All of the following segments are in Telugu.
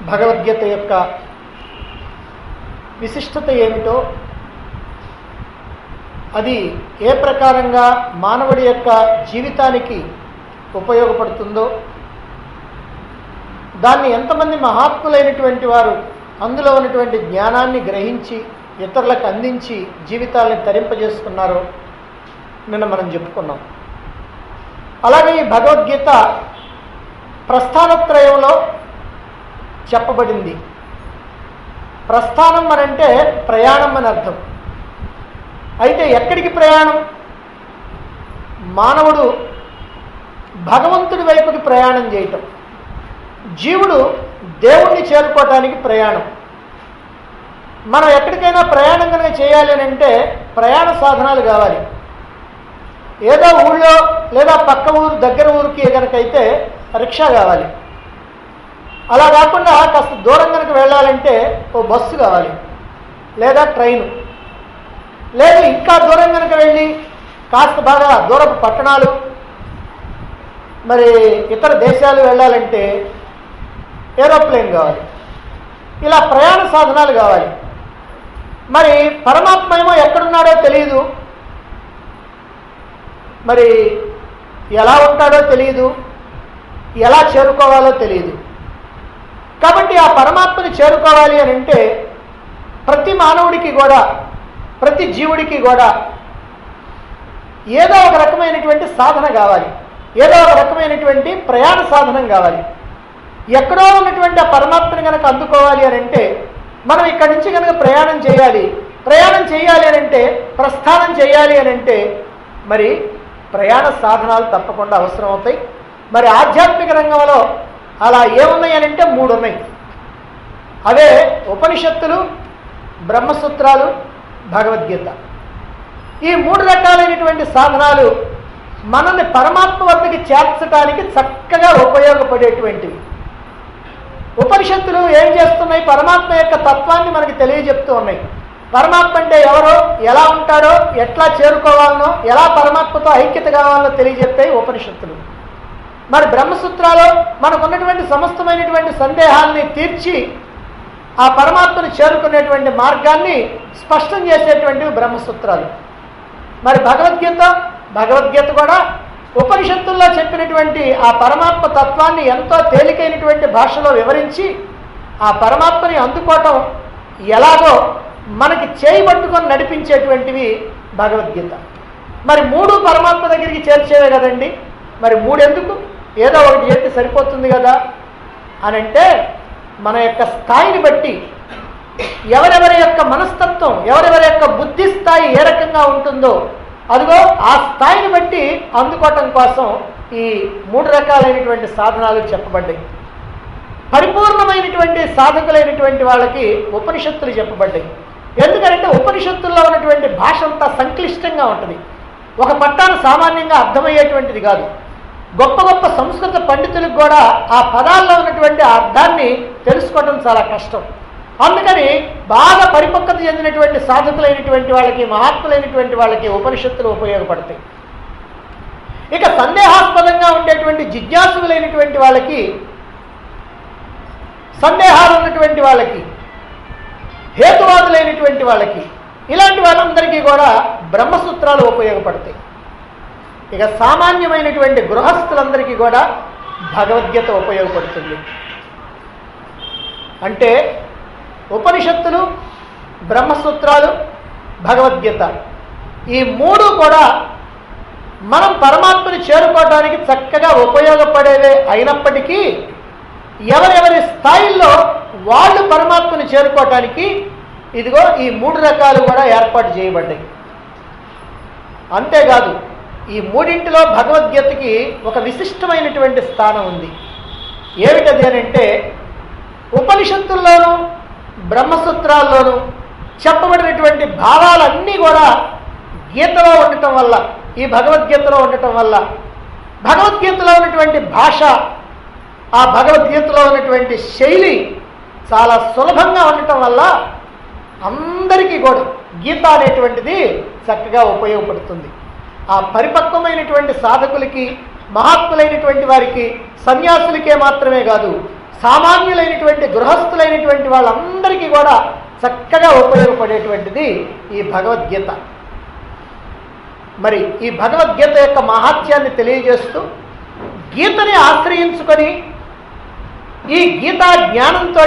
భగవద్గీత యొక్క విశిష్టత ఏమిటో, అది ఏ ప్రకారంగా మానవుడి యొక్క జీవితానికి ఉపయోగపడుతుందో, దాన్ని ఎంతమంది మహాత్ములైనటువంటి వారు అందులో ఉన్నటువంటి జ్ఞానాన్ని గ్రహించి ఇతరులకు అందించి జీవితాలను తరింపజేసుకున్నారో నిన్న మనం చెప్పుకున్నాం. అలాగే ఈ భగవద్గీత ప్రస్థానత్రయంలో చెప్పబడింది. ప్రస్థానం అనంటే ప్రయాణం అని అర్థం. అయితే ఎక్కడికి ప్రయాణం? మానవుడు భగవంతుడి వైపుకి ప్రయాణం చేయటం, జీవుడు దేవుణ్ణి చేరుకోవటానికి ప్రయాణం. మనం ఎక్కడికైనా ప్రయాణం కనుక చేయాలి అని అంటే ప్రయాణ సాధనాలు కావాలి. ఏదో ఊళ్ళో లేదా పక్క ఊరు దగ్గర ఊరికి కనుకైతే రిక్షా కావాలి. అలా కాకుండా కాస్త దూరం కనుక వెళ్ళాలంటే ఓ బస్సు కావాలి, లేదా ట్రైను. లేదు ఇంకా దూరం కనుక వెళ్ళి కాస్త బాగా దూరపు పట్టణాలు, మరి ఇతర దేశాలు వెళ్ళాలంటే ఏరోప్లేన్ కావాలి. ఇలా ప్రయాణ సాధనాలు కావాలి. మరి పరమాత్మ ఏమో ఎక్కడున్నాడో తెలియదు, మరి ఎలా ఉంటాడో తెలియదు, ఎలా చేరుకోవాలో తెలియదు. కాబట్టి ఆ పరమాత్మని చేరుకోవాలి అని అంటే ప్రతి మానవుడికి కూడా, ప్రతి జీవుడికి కూడా ఏదో ఒక రకమైనటువంటి సాధన కావాలి, ఏదో ఒక రకమైనటువంటి ప్రయాణ సాధనం కావాలి. ఎక్కడో ఉన్నటువంటి ఆ పరమాత్మని కనుక అందుకోవాలి అని అంటే మనం ఇక్కడి నుంచి కనుక ప్రయాణం చేయాలి. ప్రయాణం చేయాలి అని అంటే, ప్రస్థానం చేయాలి అని అంటే మరి ప్రయాణ సాధనాలు తప్పకుండా అవసరం అవుతాయి. మరి ఆధ్యాత్మిక రంగంలో అలా ఏమున్నాయి అని అంటే 3 ఉన్నాయి. అవే ఉపనిషత్తులు, బ్రహ్మసూత్రాలు, భగవద్గీత. ఈ 3 రకాలైనటువంటి సాధనాలు మనల్ని పరమాత్మ వద్దకి చేర్చడానికి చక్కగా ఉపయోగపడేటువంటివి. ఉపనిషత్తులు ఏం చేస్తున్నాయి? పరమాత్మ యొక్క తత్వాన్ని మనకి తెలియజెప్తూ ఉన్నాయి. పరమాత్మ అంటే ఎవరో, ఎలా ఉంటాడో, ఎట్లా చేరుకోవాలనో, ఎలా పరమాత్మతో ఐక్యత కావాలనో తెలియజెప్తాయి ఉపనిషత్తులు. మరి బ్రహ్మసూత్రాలు మనకున్నటువంటి సమస్తమైనటువంటి సందేహాల్ని తీర్చి ఆ పరమాత్మను చేరుకునేటువంటి మార్గాన్ని స్పష్టం చేసేటువంటివి బ్రహ్మసూత్రాలు. మరి భగవద్గీత కూడా ఉపనిషత్తుల్లో చెప్పినటువంటి ఆ పరమాత్మ తత్వాన్ని ఎంతో తేలికైనటువంటి భాషలో వివరించి ఆ పరమాత్మని అందుకోవటం ఎలాగో మనకి చేయబట్టుకొని నడిపించేటువంటివి భగవద్గీత. మరి 3 పరమాత్మ దగ్గరికి చేర్చేవే కదండి. మరి 3 ఎందుకు? ఏదో ఒకటి చేస్తే సరిపోతుంది కదా అని అంటే మన యొక్క స్థాయిని బట్టి, ఎవరెవరి యొక్క మనస్తత్వం, ఎవరెవరి యొక్క బుద్ధి స్థాయి ఏ రకంగా ఉంటుందో అదిగో ఆ స్థాయిని బట్టి అందుకోవటం కోసం ఈ 3 రకాలైనటువంటి సాధనాలు చెప్పబడ్డాయి. పరిపూర్ణమైనటువంటి సాధకులైనటువంటి వాళ్ళకి ఉపనిషత్తులు చెప్పబడ్డాయి. ఎందుకంటే ఉపనిషత్తుల్లో ఉన్నటువంటి భాష అంతా సంక్లిష్టంగా ఉంటుంది. ఒక పట్టాన సామాన్యంగా అర్థమయ్యేటువంటిది కాదు. గొప్ప గొప్ప సంస్కృత పండితులకు కూడా ఆ పదాల్లో ఉన్నటువంటి అర్థాన్ని తెలుసుకోవడం చాలా కష్టం. అందుకని బాగా పరిపక్వత చెందినటువంటి సాధకులైనటువంటి వాళ్ళకి, మహాత్ములైనటువంటి వాళ్ళకి ఉపనిషత్తులు ఉపయోగపడతాయి. ఇక సందేహాస్పదంగా ఉండేటువంటి జిజ్ఞాసులైనటువంటి వాళ్ళకి, సందేహాలు ఉన్నటువంటి వాళ్ళకి, హేతువాదులైనటువంటి వాళ్ళకి, ఇలాంటి వాళ్ళందరికీ కూడా బ్రహ్మసూత్రాలు ఉపయోగపడతాయి. ఇక సామాన్యమైనటువంటి గృహస్థులందరికీ కూడా భగవద్గీత ఉపయోగపడుతుంది. అంటే ఉపనిషత్తులు, బ్రహ్మసూత్రాలు, భగవద్గీత ఈ 3 కూడా మనం పరమాత్మని చేరుకోవడానికి చక్కగా ఉపయోగపడేవే అయినప్పటికీ ఎవరెవరి స్థాయిల్లో వాళ్ళు పరమాత్మని చేరుకోవటానికి ఇదిగో ఈ 3 రకాలు కూడా ఏర్పాటు చేయబడ్డాయి. అంతేకాదు ఈ 3ంటిలో భగవద్గీతకి ఒక విశిష్టమైనటువంటి స్థానం ఉంది. ఏమిటది అని అంటే ఉపనిషత్తుల్లోనూ బ్రహ్మసూత్రాల్లోనూ చెప్పబడినటువంటి భావాలన్నీ కూడా గీతలో ఉండటం వల్ల, ఈ భగవద్గీతలో ఉండటం వల్ల, భగవద్గీతలో ఉన్నటువంటి భాష, ఆ భగవద్గీతలో ఉన్నటువంటి శైలి చాలా సులభంగా ఉండటం వల్ల అందరికీ కూడా గీత అనేటువంటిది చక్కగా ఉపయోగపడుతుంది. ఆ పరిపక్వమైనటువంటి సాధకులకి, మహాత్ములైనటువంటి వారికి, సన్యాసులకే మాత్రమే కాదు సామాన్యులైనటువంటి గృహస్థులైనటువంటి వాళ్ళందరికీ కూడా చక్కగా ఉపయోగపడేటువంటిది ఈ భగవద్గీత. మరి ఈ భగవద్గీత యొక్క మహాత్యాన్ని తెలియజేస్తూ గీతని ఆశ్రయించుకొని ఈ గీతా జ్ఞానంతో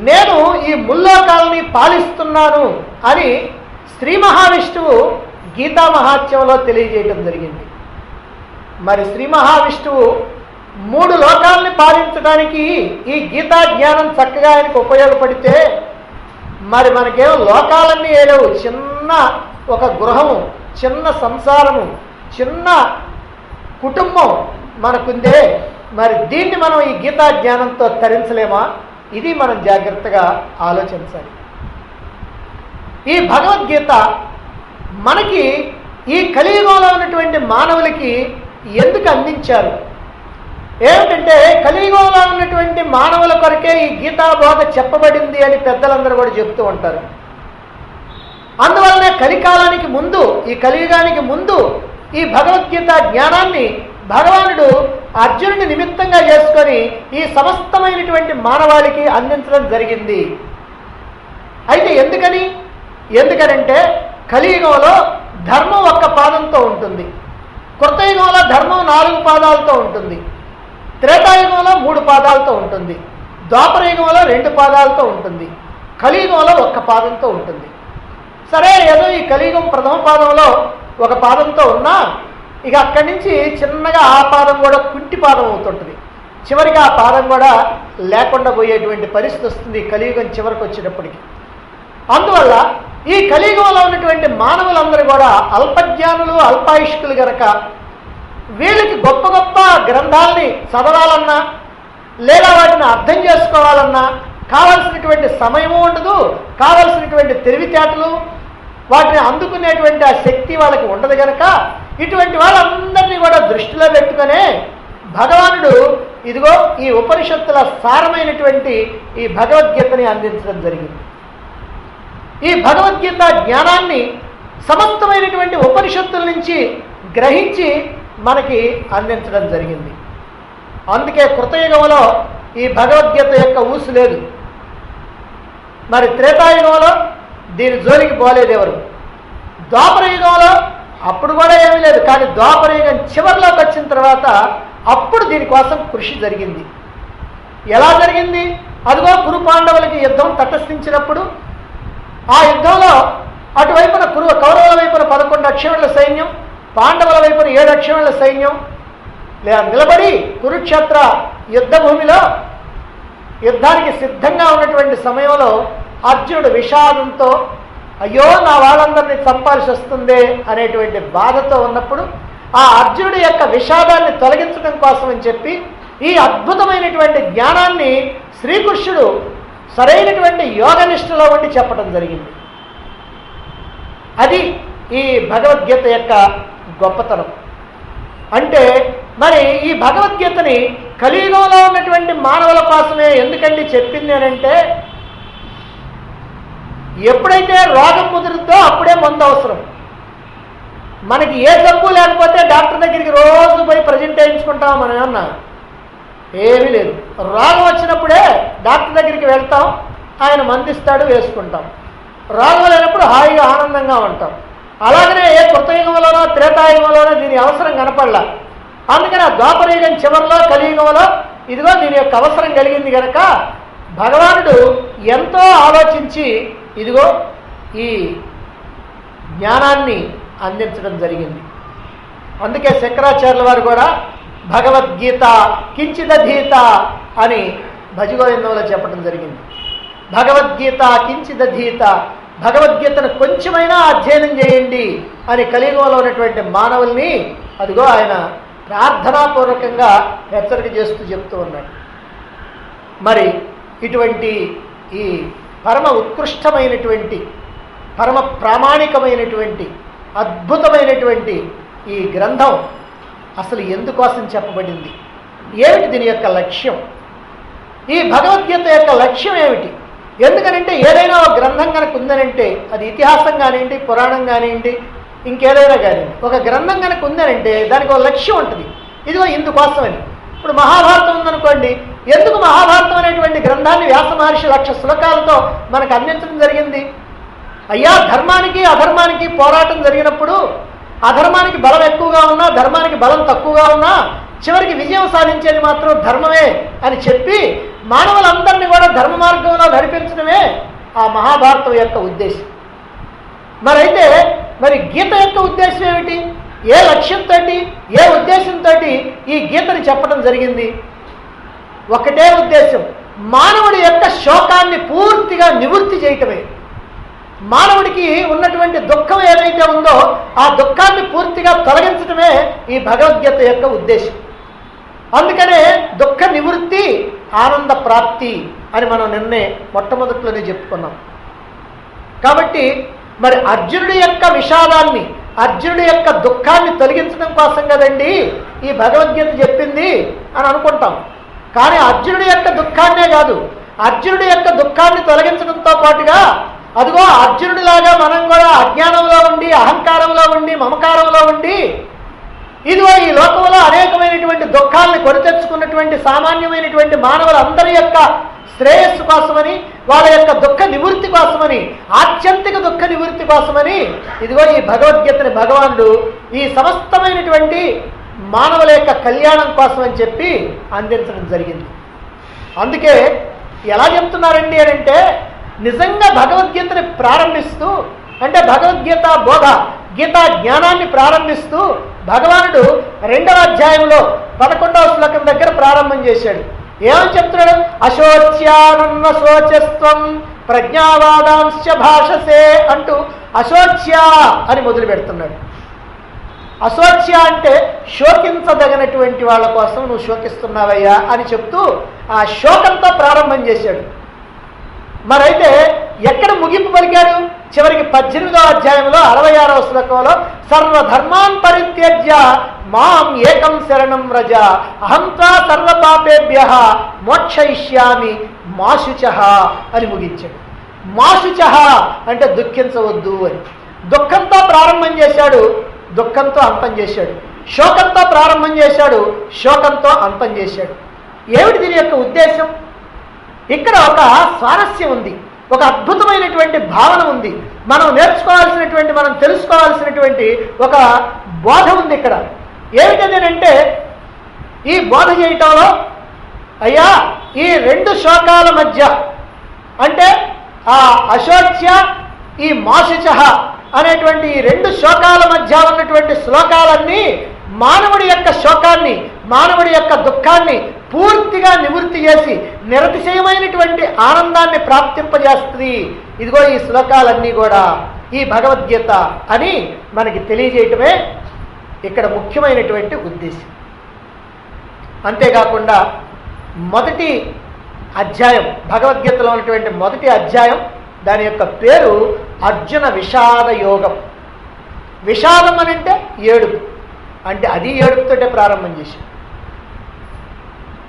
నేను ఈ ముల్లోకాలని పాలిస్తున్నాను అని శ్రీ మహావిష్ణువు గీతా మహాత్యంలో తెలియజేయటం జరిగింది. మరి శ్రీ మహావిష్ణువు 3 లోకాలని పాలించడానికి ఈ గీతా జ్ఞానం చక్కగా ఆయనకు ఉపయోగపడితే మరి మనకేమో లోకాలన్నీ ఏలేవు. చిన్న ఒక గృహము, చిన్న సంసారము, చిన్న కుటుంబం మనకుందే. మరి దీన్ని మనం ఈ గీతా జ్ఞానంతో తరించలేమా? ఇది మనం జాగ్రత్తగా ఆలోచించాలి. ఈ భగవద్గీత మనకి ఈ కలియుగంలో ఉన్నటువంటి మానవులకి ఎందుకు అందించారు? ఏమిటంటే కలియుగంలో ఉన్నటువంటి మానవుల కొరకే ఈ గీతాబోధ చెప్పబడింది అని పెద్దలందరూ కూడా చెప్తూ ఉంటారు. అందువల్లనే కలికాలానికి ముందు, ఈ కలియుగానికి ముందు ఈ భగవద్గీత జ్ఞానాన్ని భగవానుడు అర్జునుడి నిమిత్తంగా చేసుకొని ఈ సమస్తమైనటువంటి మానవాళికి అందించడం జరిగింది. అయితే ఎందుకనంటే కలియుగంలో ధర్మం 1 పాదంతో ఉంటుంది, కృతయుగంలో ధర్మం 4 పాదాలతో ఉంటుంది, త్రేతాయుగంలో 3 పాదాలతో ఉంటుంది, ద్వాపరయుగంలో 2 పాదాలతో ఉంటుంది, కలియుగంలో 1 పాదంతో ఉంటుంది. సరే, ఏదో ఈ కలియుగం ప్రథమ పాదంలో 1 పాదంతో ఉన్నా ఇక అక్కడి నుంచి చిన్నగా ఆ పాదం కూడా కుంటి పాదం అవుతుంటుంది. చివరికి ఆ పాదం కూడా లేకుండా పోయేటువంటి పరిస్థితి వస్తుంది కలియుగం చివరికి వచ్చేటప్పటికి. అందువల్ల ఈ కలియుగంలో ఉన్నటువంటి మానవులందరూ కూడా అల్పజ్ఞానులు, అల్పాయుష్కులు గనక వీళ్ళకి గొప్ప గొప్ప గ్రంథాలని చదవాలన్నా లేదా వాటిని అర్థం చేసుకోవాలన్నా కావలసినటువంటి సమయము ఉండదు, కావలసినటువంటి తెలివితేటలు, వాటిని అందుకునేటువంటి ఆ శక్తి వాళ్ళకి ఉండదు కనుక ఇటువంటి వాళ్ళందరినీ కూడా దృష్టిలో పెట్టుకునే భగవానుడు ఇదిగో ఈ ఉపనిషత్తుల సారమైనటువంటి ఈ భగవద్గీతని అందించడం జరిగింది. ఈ భగవద్గీత జ్ఞానాన్ని సమస్తమైనటువంటి ఉపనిషత్తుల నుంచి గ్రహించి మనకి అందించడం జరిగింది. అందుకే కృతయుగంలో ఈ భగవద్గీత యొక్క ఊసు లేదు. మరి త్రేతాయుగంలో దీని జోలికి పోలేదు ఎవరు. ద్వాపరయుగంలో అప్పుడు కూడా ఏమీ లేదు, కానీ ద్వాపరయుగం చివరిలోకి వచ్చిన తర్వాత అప్పుడు దీనికోసం కృషి జరిగింది. ఎలా జరిగింది? అదిగో కురు పాండవులకి యుద్ధం తటస్థించినప్పుడు ఆ యుద్ధంలో అటువైపున కౌరవుల వైపున 11 అక్షౌహిణుల సైన్యం, పాండవుల వైపున 7 అక్షౌహిణుల సైన్యం నిలబడి కురుక్షేత్ర యుద్ధ భూమిలో యుద్ధానికి సిద్ధంగా ఉన్నటువంటి సమయంలో అర్జునుడు విషాదంతో అయ్యో నా వాళ్ళందరినీ చంపాల్సి వస్తుందే అనేటువంటి బాధతో ఉన్నప్పుడు ఆ అర్జునుడి యొక్క విషాదాన్ని తొలగించడం కోసం అని చెప్పి ఈ అద్భుతమైనటువంటి జ్ఞానాన్ని శ్రీకృష్ణుడు సరైనటువంటి యోగనిష్టలో ఉండి చెప్పడం జరిగింది. అది ఈ భగవద్గీత యొక్క గొప్పతనం. అంటే మరి ఈ భగవద్గీతని కలియుగంలో ఉన్నటువంటి మానవుల కోసమే ఎందుకండి చెప్పింది అని అంటే, ఎప్పుడైతే రోగం ముదురుతో అప్పుడే మందు అవసరం. మనకి ఏ జబ్బు లేకపోతే డాక్టర్ దగ్గరికి రోజు పోయి ప్రజెంట్ చేయించుకుంటాం మనం ఏమన్నా? ఏమీ లేదు. రోగం వచ్చినప్పుడే డాక్టర్ దగ్గరికి వెళ్తాం, ఆయన మందిస్తాడు, వేసుకుంటాం. రోగం లేనప్పుడు హాయిగా ఆనందంగా ఉంటాం. అలాగనే ఏ కృతయుగంలోనో త్రేతాయుగంలోనో దీని అవసరం కనపడలా. అందుకని ఆ ద్వాపరయుగం చివరిలో కలియుగంలో ఇదిగో దీని యొక్క అవసరం కలిగింది కనుక భగవానుడు ఎంతో ఆలోచించి ఇదిగో ఈ జ్ఞానాన్ని అందించడం జరిగింది. అందుకే శంకరాచార్యుల వారు కూడా భగవద్గీత కించిదధీత అని భజగోవిందంలో చెప్పడం జరిగింది. భగవద్గీత కించిదధీత, భగవద్గీతను కొంచెమైనా అధ్యయనం చేయండి అని కలియుగంలో ఉన్నటువంటి మానవుల్ని అదిగో ఆయన ప్రార్థనాపూర్వకంగా హెచ్చరిక చేస్తూ చెప్తూ ఉన్నాడు. మరి ఇటువంటి ఈ పరమ ఉత్కృష్టమైనటువంటి పరమ ప్రామాణికమైనటువంటి అద్భుతమైనటువంటి ఈ గ్రంథం అసలు ఎందుకోసం చెప్పబడింది, ఏమిటి దీని యొక్క లక్ష్యం, ఈ భగవద్గీత యొక్క లక్ష్యం ఏమిటి? ఎందుకనంటే ఏదైనా ఒక గ్రంథం కనుక ఉందనంటే అది ఇతిహాసం కానివ్వండి, పురాణం కానివ్వండి, ఇంకేదైనా కానివ్వండి, ఒక గ్రంథం కనుక ఉందనంటే దానికి ఒక లక్ష్యం ఉంటుంది. ఇదిగో ఇందుకోసమని. ఇప్పుడు మహాభారతం ఉందనుకోండి, ఎందుకు మహాభారతం అనేటువంటి గ్రంథాన్ని వ్యాస మహర్షి 1,00,000 శ్లోకాలతో మనకు అందించడం జరిగింది? అయ్యా, ధర్మానికి అధర్మానికి పోరాటం జరిగినప్పుడు అధర్మానికి బలం ఎక్కువగా ఉన్నా, ధర్మానికి బలం తక్కువగా ఉన్నా చివరికి విజయం సాధించేది మాత్రం ధర్మమే అని చెప్పి మానవులందరినీ కూడా ధర్మ మార్గంలో నడిపించడమే ఆ మహాభారతం యొక్క ఉద్దేశం. మరి గీత యొక్క ఉద్దేశం ఏమిటి? ఏ లక్ష్యంతో, ఏ ఉద్దేశంతో ఈ గీతని చెప్పడం జరిగింది? ఒకటే ఉద్దేశం, మానవుడి యొక్క శోకాన్ని పూర్తిగా నివృత్తి చేయటమే. మానవుడికి ఉన్నటువంటి దుఃఖం ఏదైతే ఉందో ఆ దుఃఖాన్ని పూర్తిగా తొలగించడమే ఈ భగవద్గీత యొక్క ఉద్దేశం. అందుకనే దుఃఖ నివృత్తి, ఆనంద ప్రాప్తి అని మనం నిన్నే మొట్టమొదట్లోనే చెప్పుకున్నాం. కాబట్టి మరి అర్జునుడి యొక్క విషాదాన్ని, అర్జునుడి యొక్క దుఃఖాన్ని తొలగించడం కోసం కదండి ఈ భగవద్గీత చెప్పింది అని అనుకుంటాం. కానీ అర్జునుడి యొక్క దుఃఖాన్నే కాదు, అర్జునుడి యొక్క దుఃఖాన్ని తొలగించడంతో పాటుగా అదిగో అర్జునుడిలాగా మనం కూడా అజ్ఞానంలో ఉండి, అహంకారంలో ఉండి, మమకారంలో ఉండి ఇదిగో ఈ లోకంలో అనేకమైనటువంటి దుఃఖాలను కొని తెచ్చుకున్నటువంటి సామాన్యమైనటువంటి మానవులందరి యొక్క శ్రేయస్సు కోసమని, వాళ్ళ యొక్క దుఃఖ నివృత్తి కోసమని, ఆత్యంతిక దుఃఖ నివృత్తి కోసమని ఇదిగో ఈ భగవద్గీతని భగవానుడు ఈ సమస్తమైనటువంటి మానవుల యొక్క కళ్యాణం కోసం అని చెప్పి అందించడం జరిగింది. అందుకే ఎలా చెప్తున్నారండి అని అంటే, నిజంగా భగవద్గీతని ప్రారంభిస్తూ, అంటే భగవద్గీత బోధ, గీతా జ్ఞానాన్ని ప్రారంభిస్తూ భగవానుడు 2వ అధ్యాయంలో 11వ శ్లోకం దగ్గర ప్రారంభం చేశాడు. ఏమని చెప్తున్నాడు? అశోచ్యానన్న శోచస్త్వం ప్రజ్ఞావాదాంశ భాషసే అంటూ అశోచ్య అని మొదలు పెడుతున్నాడు. అశోచ్య అంటే శోకించదగినటువంటి వాళ్ళ కోసం నువ్వు శోకిస్తున్నావయ్యా అని చెప్తూ ఆ శోకంతో ప్రారంభం చేశాడు. మరైతే ఎక్కడ ముగింపు పలికాడు? చివరికి 18వ అధ్యాయంలో 66వ శ్లోకంలో సర్వధర్మాన్ పరిత్యజ్య మాం ఏకం శరణం వ్రజ అహం త్వా సర్వపాపేభ్యః మోక్షయిష్యామి మాశుచః అని ముగించాడు. మాశుచః అంటే దుఃఖించవద్దు అని. దుఃఖంతో ప్రారంభం చేశాడు, దుఃఖంతో అంతం చేశాడు. శోకంతో ప్రారంభం చేశాడు, శోకంతో అంతం చేశాడు. ఏమిటి దీని యొక్క ఉద్దేశం? ఇక్కడ ఒక స్వారస్యం ఉంది, ఒక అద్భుతమైనటువంటి భావన ఉంది, మనం నేర్చుకోవాల్సినటువంటి, మనం తెలుసుకోవాల్సినటువంటి ఒక బోధ ఉంది ఇక్కడ. ఏమిటంటే ఈ బోధ చేయటంలో అయ్యా ఈ 2 శోకాల మధ్య, అంటే ఆ అశోచ్య, ఈ మాశుచః అనేటువంటి ఈ 2 శోకాల మధ్య ఉన్నటువంటి శ్లోకాలన్నీ మానవుడి యొక్క శోకాన్ని, మానవుడి యొక్క దుఃఖాన్ని పూర్తిగా నివృత్తి చేసి నిరతిశయమైనటువంటి ఆనందాన్ని ప్రాప్తింపజేస్తుంది. ఇదిగో ఈ శ్లోకాలన్నీ కూడా ఈ భగవద్గీత అని మనకి తెలియజేయటమే ఇక్కడ ముఖ్యమైనటువంటి ఉద్దేశం. అంతేకాకుండా మొదటి అధ్యాయం, భగవద్గీతలో ఉన్నటువంటి మొదటి అధ్యాయం, దాని యొక్క పేరు అర్జున విషాద యోగం. విషాదం అని అంటే ఏడుపు, అంటే అది ఏడుపుతోటే ప్రారంభం చేశాడు,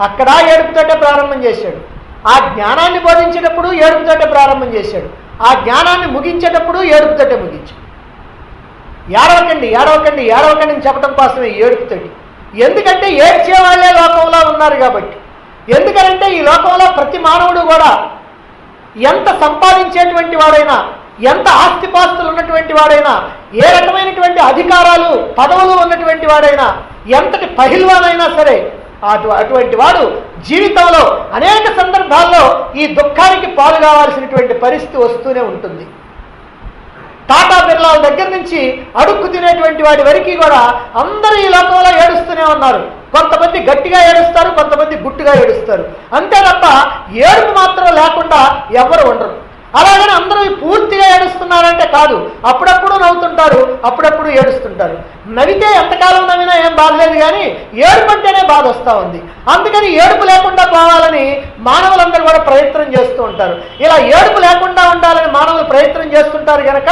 అక్కడ ఏడుపుతోటే ప్రారంభం చేశాడు. ఆ జ్ఞానాన్ని బోధించేటప్పుడు ఏడుపుతోటే ప్రారంభం చేశాడు, ఆ జ్ఞానాన్ని ముగించేటప్పుడు ఏడుపుతోటే ముగించాడు. ఏడవకండి ఏడవకండి ఏడవకండి అని చెప్పడం కోసమే ఏడుపుతోటి. ఎందుకంటే ఏడ్చే వాళ్ళే లోకంలో ఉన్నారు కాబట్టి. ఎందుకంటే ఈ లోకంలో ప్రతి మానవుడు కూడా ఎంత సంపాదించేటువంటి వాడైనా, ఎంత ఆస్తిపాస్తులు ఉన్నటువంటి వాడైనా, ఏ రకమైనటువంటి అధికారాలు పదవులు ఉన్నటువంటి వాడైనా, ఎంతటి పహిల్వానైనా సరే అటువంటి వాడు జీవితంలో అనేక సందర్భాల్లో ఈ దుఃఖానికి పాలు కావాల్సినటువంటి పరిస్థితి వస్తూనే ఉంటుంది. టాటా బిర్లాల దగ్గర నుంచి అడుక్కు తినేటువంటి వాడి వరకు కూడా అందరూ ఈ లోకంలో ఏడుస్తూనే ఉన్నారు. కొంతమంది గట్టిగా ఏడుస్తారు, కొంతమంది గుట్టుగా ఏడుస్తారు, అంతే తప్ప ఏడుపు మాత్రం లేకుండా ఎవరు ఉండరు. అలాగని అందరూ పూర్తిగా ఏడుస్తున్నారంటే కాదు, అప్పుడప్పుడు నవ్వుతుంటారు, అప్పుడప్పుడు ఏడుస్తుంటారు. నవ్వితే ఎంతకాలం నవ్వినా ఏం బాధ లేదు, కానీ ఏడుపు అంటేనే బాధ వస్తూ ఉంది. అందుకని ఏడుపు లేకుండా పోవాలని మానవులందరూ కూడా ప్రయత్నం చేస్తూ ఉంటారు. ఇలా ఏడుపు లేకుండా ఉండాలని మానవులు ప్రయత్నం చేస్తుంటారు కనుక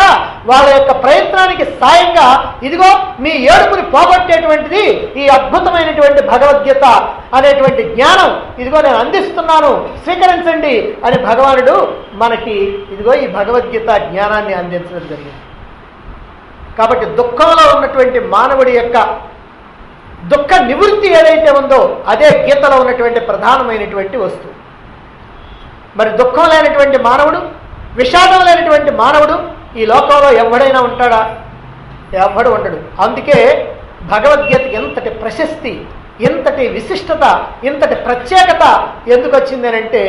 వాళ్ళ యొక్క ప్రయత్నానికి సాయంగా ఇదిగో మీ ఏడుపుని పోగొట్టేటువంటిది ఈ అద్భుతమైనటువంటి భగవద్గీత అనేటువంటి జ్ఞానం ఇదిగో నేను అందిస్తున్నాను, స్వీకరించండి అని భగవానుడు మనకి ఇదిగో ఈ భగవద్గీత జ్ఞానాన్ని అందించడం జరిగింది. కాబట్టి దుఃఖంలో ఉన్నటువంటి మానవుడి యొక్క దుఃఖ నివృత్తి ఏదైతే ఉందో అదే గీతలో ఉన్నటువంటి ప్రధానమైనటువంటి వస్తువు. మరి దుఃఖం లేనటువంటి మానవుడు, విషాదం లేనటువంటి మానవుడు ఈ లోకంలో ఎవడైనా ఉంటాడా? ఎవడు ఉండడు. అందుకే భగవద్గీతకి ఎంతటి ప్రశస్తి, ఇంతటి విశిష్టత, ఇంతటి ప్రత్యేకత ఎందుకు వచ్చింది అంటే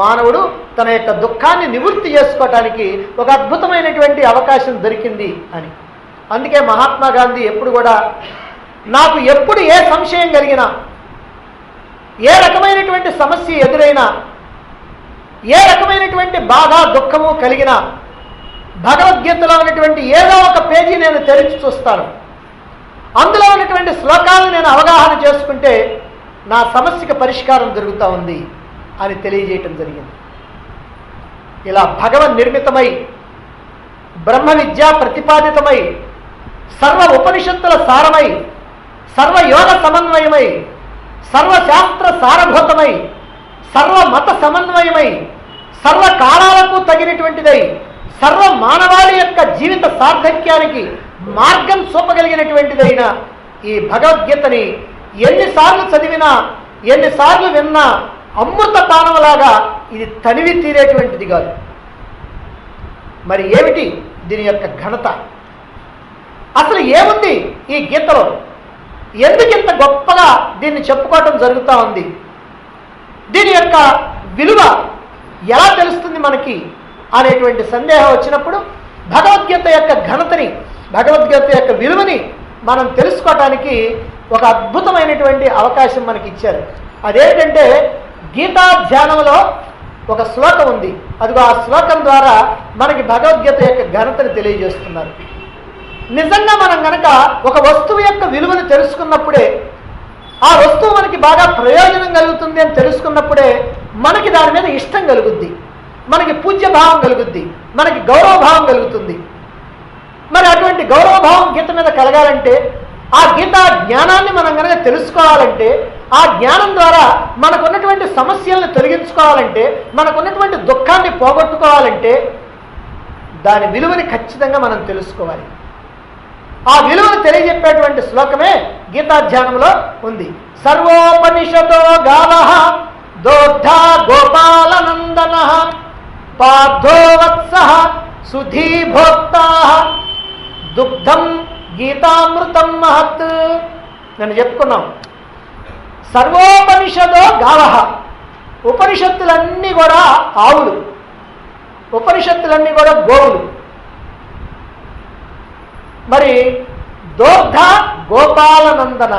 మానవుడు తన యొక్క దుఃఖాన్ని నివృత్తి చేసుకోవటానికి ఒక అద్భుతమైనటువంటి అవకాశం దొరికింది అని. అందుకే మహాత్మా గాంధీ ఎప్పుడు కూడా నాకు ఎప్పుడు ఏ సంశయం కలిగినా, ఏ రకమైనటువంటి సమస్య ఎదురైనా, ఏ రకమైనటువంటి బాధ దుఃఖము కలిగినా భగవద్గీతలో ఉన్నటువంటి ఏదో ఒక పేజీ నేను తెరిచి చూస్తాను. అందులో ఉన్నటువంటి శ్లోకాలను నేను అవగాహన చేసుకుంటే నా సమస్యకు పరిష్కారం దొరుకుతూ ఉంది అని తెలియజేయటం జరిగింది. ఇలా భగవన్ నిర్మితమై, బ్రహ్మ విద్యా ప్రతిపాదితమై, సర్వ ఉపనిషత్తుల సారమై, సర్వయోగ సమన్వయమై, సర్వశాస్త్ర సారభూతమై, సర్వ మత సమన్వయమై, సర్వ కాలాలకు తగినటువంటిదై, సర్వ మానవాళి యొక్క జీవిత సార్థక్యానికి మార్గం చూపగలిగినటువంటిదైన ఈ భగవద్గీతని ఎన్నిసార్లు చదివినా, ఎన్నిసార్లు విన్నా అమృత పానములాగా ఇది తనివి తీరేటువంటిది కాదు. మరి ఏమిటి దీని యొక్క ఘనత? అసలు ఏముంది ఈ గీతలో? ఎందుకు ఇంత గొప్పగా దీన్ని చెప్పుకోవటం జరుగుతూ ఉంది? దీని యొక్క విలువ ఎలా తెలుస్తుంది మనకి అనేటువంటి సందేహం వచ్చినప్పుడు భగవద్గీత యొక్క ఘనతని, భగవద్గీత యొక్క విలువని మనం తెలుసుకోవటానికి ఒక అద్భుతమైనటువంటి అవకాశం మనకి ఇచ్చారు. అదేంటంటే గీతా ధ్యానంలో ఒక శ్లోకం ఉంది. అదిగో ఆ శ్లోకం ద్వారా మనకి భగవద్గీత యొక్క ఘనతని తెలియజేస్తున్నారు. నిజంగా మనం కనుక ఒక వస్తువు యొక్క విలువను తెలుసుకున్నప్పుడే, ఆ వస్తువు మనకి బాగా ప్రయోజనం కలుగుతుంది అని తెలుసుకున్నప్పుడే మనకి దాని మీద ఇష్టం కలుగుద్ది, మనకి పూజ్యభావం కలుగుద్ది, మనకి గౌరవభావం కలుగుతుంది. మరి అటువంటి గౌరవభావం గీత మీద కలగాలంటే, ఆ గీతా జ్ఞానాన్ని మనం కనుక తెలుసుకోవాలంటే, ఆ జ్ఞానం ద్వారా మనకున్నటువంటి సమస్యలను తొలగించుకోవాలంటే, మనకున్నటువంటి దుఃఖాన్ని పోగొట్టుకోవాలంటే దాని విలువని ఖచ్చితంగా మనం తెలుసుకోవాలి. ఆ విలువను తెలియజెప్పేటువంటి శ్లోకమే గీతాధ్యానంలో ఉంది. సర్వోపనిషదో గావః దోగ్ధా గోపాలనందనః పార్థో వత్సః సుధీభోక్తాః దుగ్ధం గీతామృతం మహత్. నేను చెప్పుకున్నాం, సర్వోపనిషదో గావః, ఉపనిషత్తులన్నీ కూడా ఆవులు, ఉపనిషత్తులన్నీ కూడా గోవులు. మరి దోగ్ధ గోపాలనందన,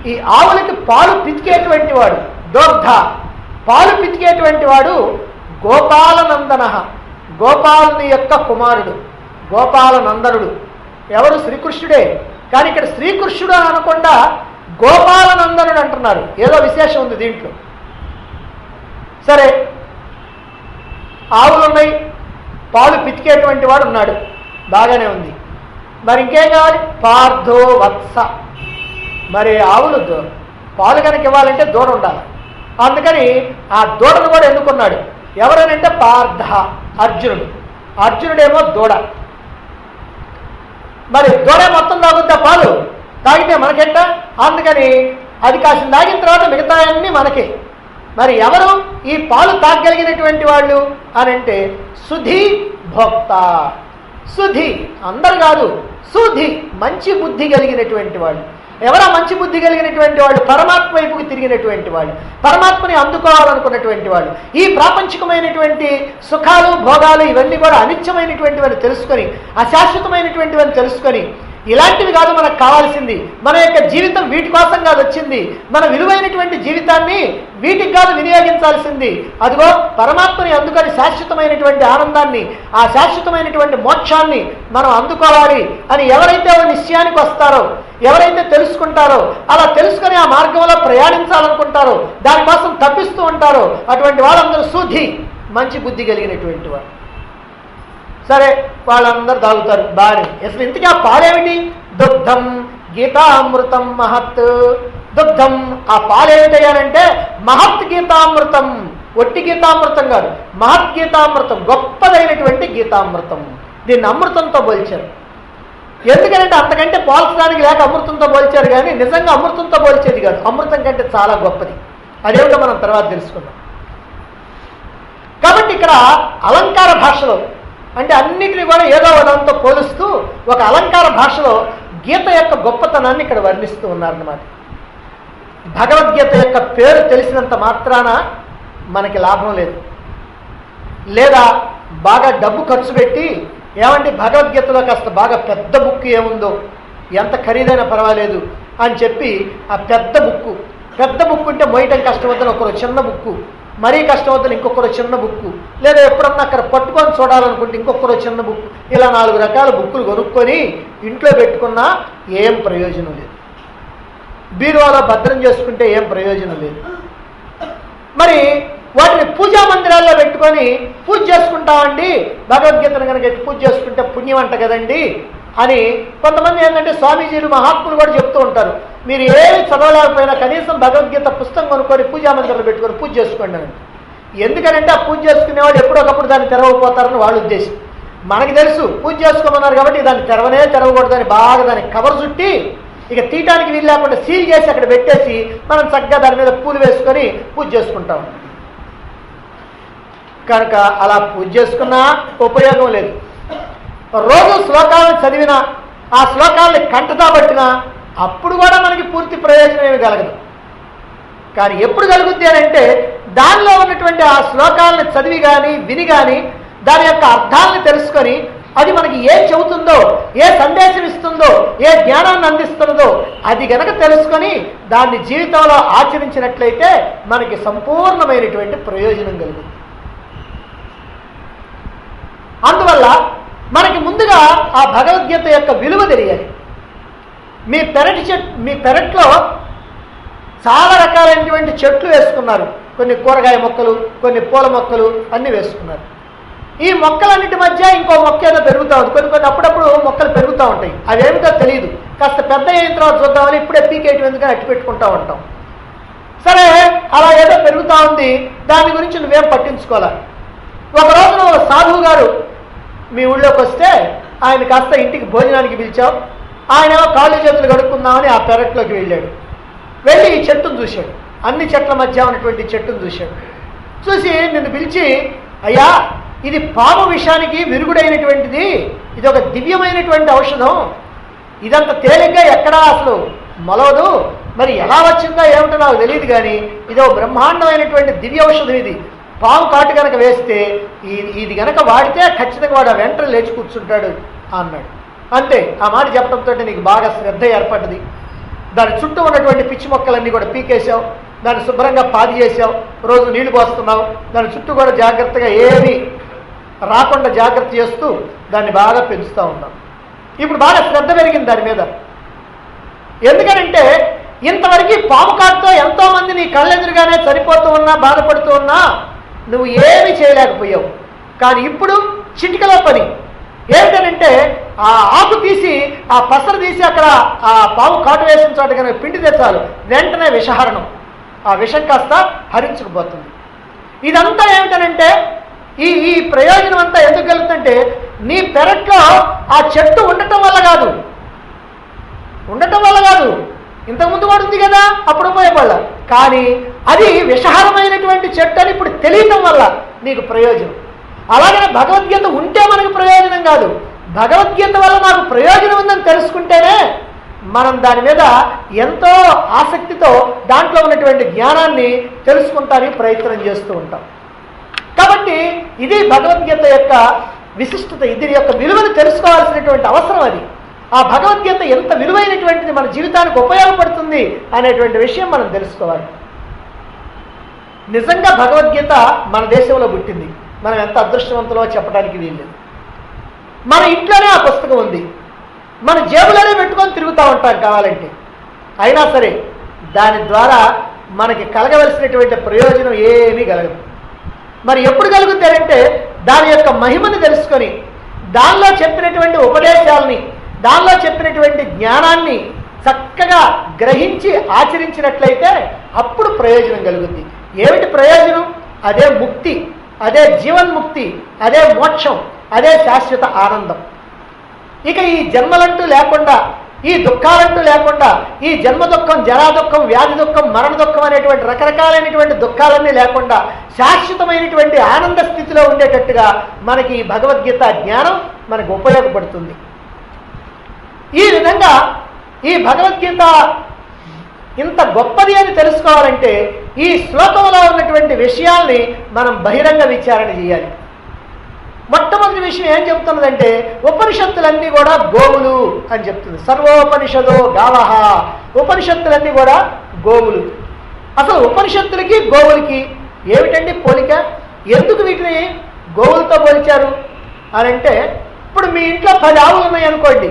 ఈ ఆవులకి పాలు పితికేటువంటి వాడు దోగ్ధ, పాలు పితికేటువంటి వాడు గోపాలనందన, గోపాలుని యొక్క కుమారుడు, గోపాలనందనుడు. ఎవరు? శ్రీకృష్ణుడే. కానీ ఇక్కడ శ్రీకృష్ణుడు అని అనకుండా గోపాలనందనుడు అంటున్నారు. ఏదో విశేషం ఉంది దీంట్లో. సరే, ఆవులు ఉన్నాయి, పాలు పితికేటువంటి వాడు ఉన్నాడు, బాగానే ఉంది. మరి ఇంకేం కావాలి? పార్థో వత్స. మరి ఆవులు పాలు కనుక ఇవ్వాలంటే దూడ ఉండాలి. అందుకని ఆ దూడను కూడా ఎన్నుకున్నాడు. ఎవరనంటే పార్థ, అర్జునుడు. అర్జునుడేమో దూడ. మరి దూడ మొత్తం తాగుద్దా పాలు? తాగితే మనకెంట. అందుకని అది కాసిన తాగిన తర్వాత మిగతా అన్నీ మనకే. మరి ఎవరు ఈ పాలు తాగగలిగినటువంటి వాళ్ళు అని అంటే సుధి భోక్త. సుధి అందరు కాదు, సుధి మంచి బుద్ధి కలిగినటువంటి వాళ్ళు. ఎవరా మంచి బుద్ధి కలిగినటువంటి వాళ్ళు? పరమాత్మ వైపుకి తిరిగినటువంటి వాళ్ళు, పరమాత్మని అందుకోవాలనుకున్నటువంటి వాళ్ళు. ఈ ప్రాపంచికమైనటువంటి సుఖాలు భోగాలు ఇవన్నీ కూడా అనిత్యమైనటువంటివని తెలుసుకొని, అశాశ్వతమైనటువంటివని తెలుసుకొని, ఇలాంటివి కాదు మనకు కావాల్సింది, మన యొక్క జీవితం వీటి కోసం కాదు వచ్చింది, మన విలువైనటువంటి జీవితాన్ని వీటికి కాదు వినియోగించాల్సింది. అదిగో పరమాత్మని అందుకొని శాశ్వతమైనటువంటి ఆనందాన్ని, ఆ శాశ్వతమైనటువంటి మోక్షాన్ని మనం అందుకోవాలి అని ఎవరైతే నిశ్చయానికి వస్తారో, ఎవరైతే తెలుసుకుంటారో, అలా తెలుసుకొని ఆ మార్గంలో ప్రయాణించాలనుకుంటారో, దానికోసం తప్పిస్తూ ఉంటారో, అటువంటి వాళ్ళందరూ శుద్ధి మంచి బుద్ధి కలిగినటువంటి వారు. సరే, వాళ్ళందరూ తాగుతారు బాగా. అసలు ఇంతకీ ఆ పాలేమిటి? దుగ్ధం గీతామృతం మహత్. దుగ్ధం, ఆ పాలేమిటయ్యానంటే మహత్ గీతామృతం. ఒట్టి గీతామృతం కాదు, మహత్ గీతామృతం, గొప్పదైనటువంటి గీతామృతం. దీన్ని అమృతంతో పోల్చారు. ఎందుకంటే అంతకంటే పోల్చడానికి లేక అమృతంతో పోల్చారు, కానీ నిజంగా అమృతంతో పోల్చేది కాదు, అమృతం కంటే చాలా గొప్పది. అదేమిటో మనం తర్వాత తెలుసుకుందాం. కాబట్టి ఇక్కడ అలంకార భాషలో అంటే అన్నిటినీ కూడా ఏదో దాంతో పోలుస్తూ ఒక అలంకార భాషలో గీత యొక్క గొప్పతనాన్ని ఇక్కడ వర్ణిస్తూ ఉన్నారన్నమాట. భగవద్గీత యొక్క పేరు తెలిసినంత మాత్రాన మనకి లాభం లేదు. లేదా బాగా డబ్బు ఖర్చు పెట్టి ఏమంటే భగవద్గీతలో కాస్త బాగా పెద్ద బుక్ ఏముందో, ఎంత ఖరీదైనా పర్వాలేదు అని చెప్పి ఆ పెద్ద బుక్ ఉంటే మోయటం కష్టమవుతుంది, ఒకరు చిన్న బుక్కు, మరీ కష్టమవుతుంది ఇంకొకరు చిన్న బుక్కు, లేదా ఎప్పుడన్నా అక్కడ పట్టుకొని చూడాలనుకుంటే ఇంకొకరు చిన్న బుక్, ఇలా 4 రకాల బుక్కులు కొనుక్కొని ఇంట్లో పెట్టుకున్నా ఏం ప్రయోజనం లేదు. బీరువాలో భద్రం చేసుకుంటే ఏం ప్రయోజనం లేదు. మరి వాటిని పూజా మందిరాల్లో పెట్టుకొని పూజ చేసుకుంటామండి, భగవద్గీతను కనుక పూజ చేసుకుంటే పుణ్యం అంట కదండి అని కొంతమంది ఏంటంటే స్వామీజీలు మహాత్ములు కూడా చెప్తూ ఉంటారు. మీరు ఏమి చదవలేకపోయినా కనీసం భగవద్గీత పుస్తకం కొనుక్కొని పూజా మందిరాలు పెట్టుకొని పూజ చేసుకోండి అని. ఎందుకంటే ఆ పూజ చేసుకునేవాళ్ళు ఎప్పుడొకప్పుడు దాన్ని తెరవకపోతారని వాళ్ళ ఉద్దేశం. మనకి తెలుసు పూజ చేసుకోమన్నారు కాబట్టి దాన్ని తెరవకూడదని బాగా దాన్ని కవర్ చుట్టి ఇక తీయటానికి వీలు లేకుండా సీల్ చేసి అక్కడ పెట్టేసి మనం చక్కగా దాని మీద పూలు వేసుకొని పూజ చేసుకుంటాం. కనుక అలా పూజ చేసుకున్నా ఉపయోగం లేదు. రోజు శ్లోకాలను చదివినా ఆ శ్లోకాలని కంటతా పట్టినా అప్పుడు కూడా మనకి పూర్తి ప్రయోజనం ఏమి కలగదు. కానీ ఎప్పుడు కలుగుద్ది అని అంటే దానిలో ఉన్నటువంటి ఆ శ్లోకాలను చదివి కానీ విని కానీ దాని యొక్క అర్థాలను తెలుసుకొని అది మనకి ఏం చెబుతుందో, ఏ సందేశం ఇస్తుందో, ఏ జ్ఞానాన్ని అందిస్తున్నదో అది గనక తెలుసుకొని దాన్ని జీవితంలో ఆచరించినట్లయితే మనకి సంపూర్ణమైనటువంటి ప్రయోజనం కలుగుతుంది. అందువల్ల మనకి ముందుగా ఆ భగవద్గీత యొక్క విలువ తెలియాలి. మీ పెరట్లో చాలా రకాలైనటువంటి చెట్లు వేసుకున్నారు, కొన్ని కూరగాయ మొక్కలు, కొన్ని పూల మొక్కలు అన్నీ వేసుకున్నారు. ఈ మొక్కలన్నిటి మధ్య ఇంకో మొక్క ఏదో పెరుగుతూ ఉంది, కొన్ని అప్పుడప్పుడు మొక్కలు పెరుగుతూ ఉంటాయి, అవేమిటో తెలియదు. కాస్త పెద్ద అయిన తర్వాత చూద్దామని ఇప్పుడే పీకేయటం ఎందుకని అట్టి పెట్టుకుంటూ ఉంటాం. సరే అలా ఏదో పెరుగుతూ ఉంది, దాని గురించి నువ్వేం పట్టించుకోవాలి. ఒకరోజు నువ్వు సాధువు గారు మీ ఊళ్ళోకి వస్తే ఆయన కాస్త ఇంటికి భోజనానికి పిలిచావు. ఆయనేమో కాళ్ళు చేతులు కడుక్కుందామని ఆ పెరట్లోకి వెళ్ళాడు. వెళ్ళి ఈ చెట్టును చూశాడు, అన్ని చెట్ల మధ్య ఉన్నటువంటి చెట్టును చూశాడు. చూసి నిన్ను పిలిచి, అయ్యా ఇది పాము విషానికి విరుగుడైనటువంటిది, ఇది ఒక దివ్యమైనటువంటి ఔషధం, ఇదంత తేలిగ్గా ఎక్కడా అసలు మొలవదు, మరి ఎలా వచ్చిందో ఏమిటో నాకు తెలియదు, కానీ ఇదో బ్రహ్మాండమైనటువంటి దివ్య ఔషధం, ఇది పాము కాటు కనుక వేస్తే ఇది కనుక వాడితే ఖచ్చితంగా వాడు వెంటనే లేచి కూర్చుంటాడు అన్నాడు. అంతే, ఆ మాట చెప్పడంతో నీకు బాగా శ్రద్ధ ఏర్పడ్డది. దాని చుట్టూ ఉన్నటువంటి పిచ్చి మొక్కలన్నీ కూడా పీకేసావు, దాన్ని శుభ్రంగా పాది చేసావు, రోజు నీళ్లు పోస్తున్నావు, దాని చుట్టూ కూడా జాగ్రత్తగా ఏమీ రాకుండా జాగ్రత్త చేస్తూ దాన్ని బాగా పెంచుతూ ఉన్నావు. ఇప్పుడు బాగా శ్రద్ధ పెరిగింది దాని మీద. ఎందుకనంటే ఇంతవరకు పాము కాటుతో ఎంతోమంది నీ కళ్ళెదురుగానే చనిపోతూ ఉన్నా, బాధపడుతూ ఉన్నా నువ్వు ఏమీ చేయలేకపోయావు. కానీ ఇప్పుడు చిటికలో పని ఏమిటనంటే ఆ ఆకు తీసి, ఆ పసరు తీసి అక్కడ ఆ పాము కాటు వేసిన చోట కనుక పిండి తెచ్చాలి, వెంటనే విషహరణం, ఆ విషం కాస్త హరించుకుపోతుంది. ఇదంతా ఏమిటనంటే ఈ ప్రయోజనం అంతా ఎందుకు కలుగుతుందంటే నీ పెరట్లో ఆ చెట్టు ఉండటం వల్ల కాదు, ఇంతకుముందు కూడా ఉంది కదా అప్పుడు ఉపయోగపడ, కానీ అది విషహరమైనటువంటి చెట్టు అని ఇప్పుడు తెలియటం వల్ల నీకు ప్రయోజనం. అలాగనే భగవద్గీత ఉంటే మనకు ప్రయోజనం కాదు, భగవద్గీత వల్ల నాకు ప్రయోజనం ఉందని తెలుసుకుంటేనే మనం దాని మీద ఎంతో ఆసక్తితో దాంట్లో ఉన్నటువంటి జ్ఞానాన్ని తెలుసుకుంటానికి ప్రయత్నం చేస్తూ ఉంటాం. కాబట్టి ఇది భగవద్గీత యొక్క విశిష్టత, ఇది యొక్క విలువను తెలుసుకోవాల్సినటువంటి అవసరం. అది ఆ భగవద్గీత ఎంత విలువైనటువంటిది, మన జీవితానికి ఉపయోగపడుతుంది అనేటువంటి విషయం మనం తెలుసుకోవాలి. నిజంగా భగవద్గీత మన దేశంలో పుట్టింది, మనం ఎంత అదృష్టవంతులో చెప్పడానికి వీల్లేదు. మన ఇంట్లోనే ఆ పుస్తకం ఉంది, మన జేబులోనే పెట్టుకొని తిరుగుతూ ఉంటాం కావాలంటే. అయినా సరే దాని ద్వారా మనకి కలగవలసినటువంటి ప్రయోజనం ఏమీ కలగదు. మరి ఎప్పుడు కలుగుతారంటే దాని యొక్క మహిమను తెలుసుకొని దానిలో చెప్పినటువంటి ఉపదేశాలని, దానిలో చెప్పినటువంటి జ్ఞానాన్ని చక్కగా గ్రహించి ఆచరించినట్లయితే అప్పుడు ప్రయోజనం కలుగుతుంది. ఏమిటి ప్రయోజనం? అదే ముక్తి, అదే జీవన్ముక్తి, అదే మోక్షం, అదే శాశ్వత ఆనందం. ఇక ఈ జన్మలంటూ లేకుండా, ఈ దుఃఖాలంటూ లేకుండా, ఈ జన్మ దుఃఖం, జరా దుఃఖం, వ్యాధి దుఃఖం, మరణ దుఃఖం అనేటువంటి రకరకాలైనటువంటి దుఃఖాలన్నీ లేకుండా శాశ్వతమైనటువంటి ఆనంద స్థితిలో ఉండేటట్టుగా మనకి ఈ భగవద్గీత జ్ఞానం మనకు ఉపయోగపడుతుంది. ఈ విధంగా ఈ భగవద్గీత ఇంత గొప్పది అని తెలుసుకోవాలంటే ఈ శ్లోకంలో ఉన్నటువంటి విషయాల్ని మనం బహిరంగ విచారణ చేయాలి. మొట్టమొదటి విషయం ఏం చెప్తున్నదంటే ఉపనిషత్తులన్నీ కూడా గోవులు అని చెప్తుంది. సర్వోపనిషదో గావహ, ఉపనిషత్తులన్నీ కూడా గోవులు. అసలు ఉపనిషత్తులకి గోవులకి ఏమిటండి పోలిక? ఎందుకు వీటిని గోవులతో పోల్చారు అని అంటే, ఇప్పుడు మీ ఇంట్లో 10 ఆవులు ఉన్నాయి అనుకోండి,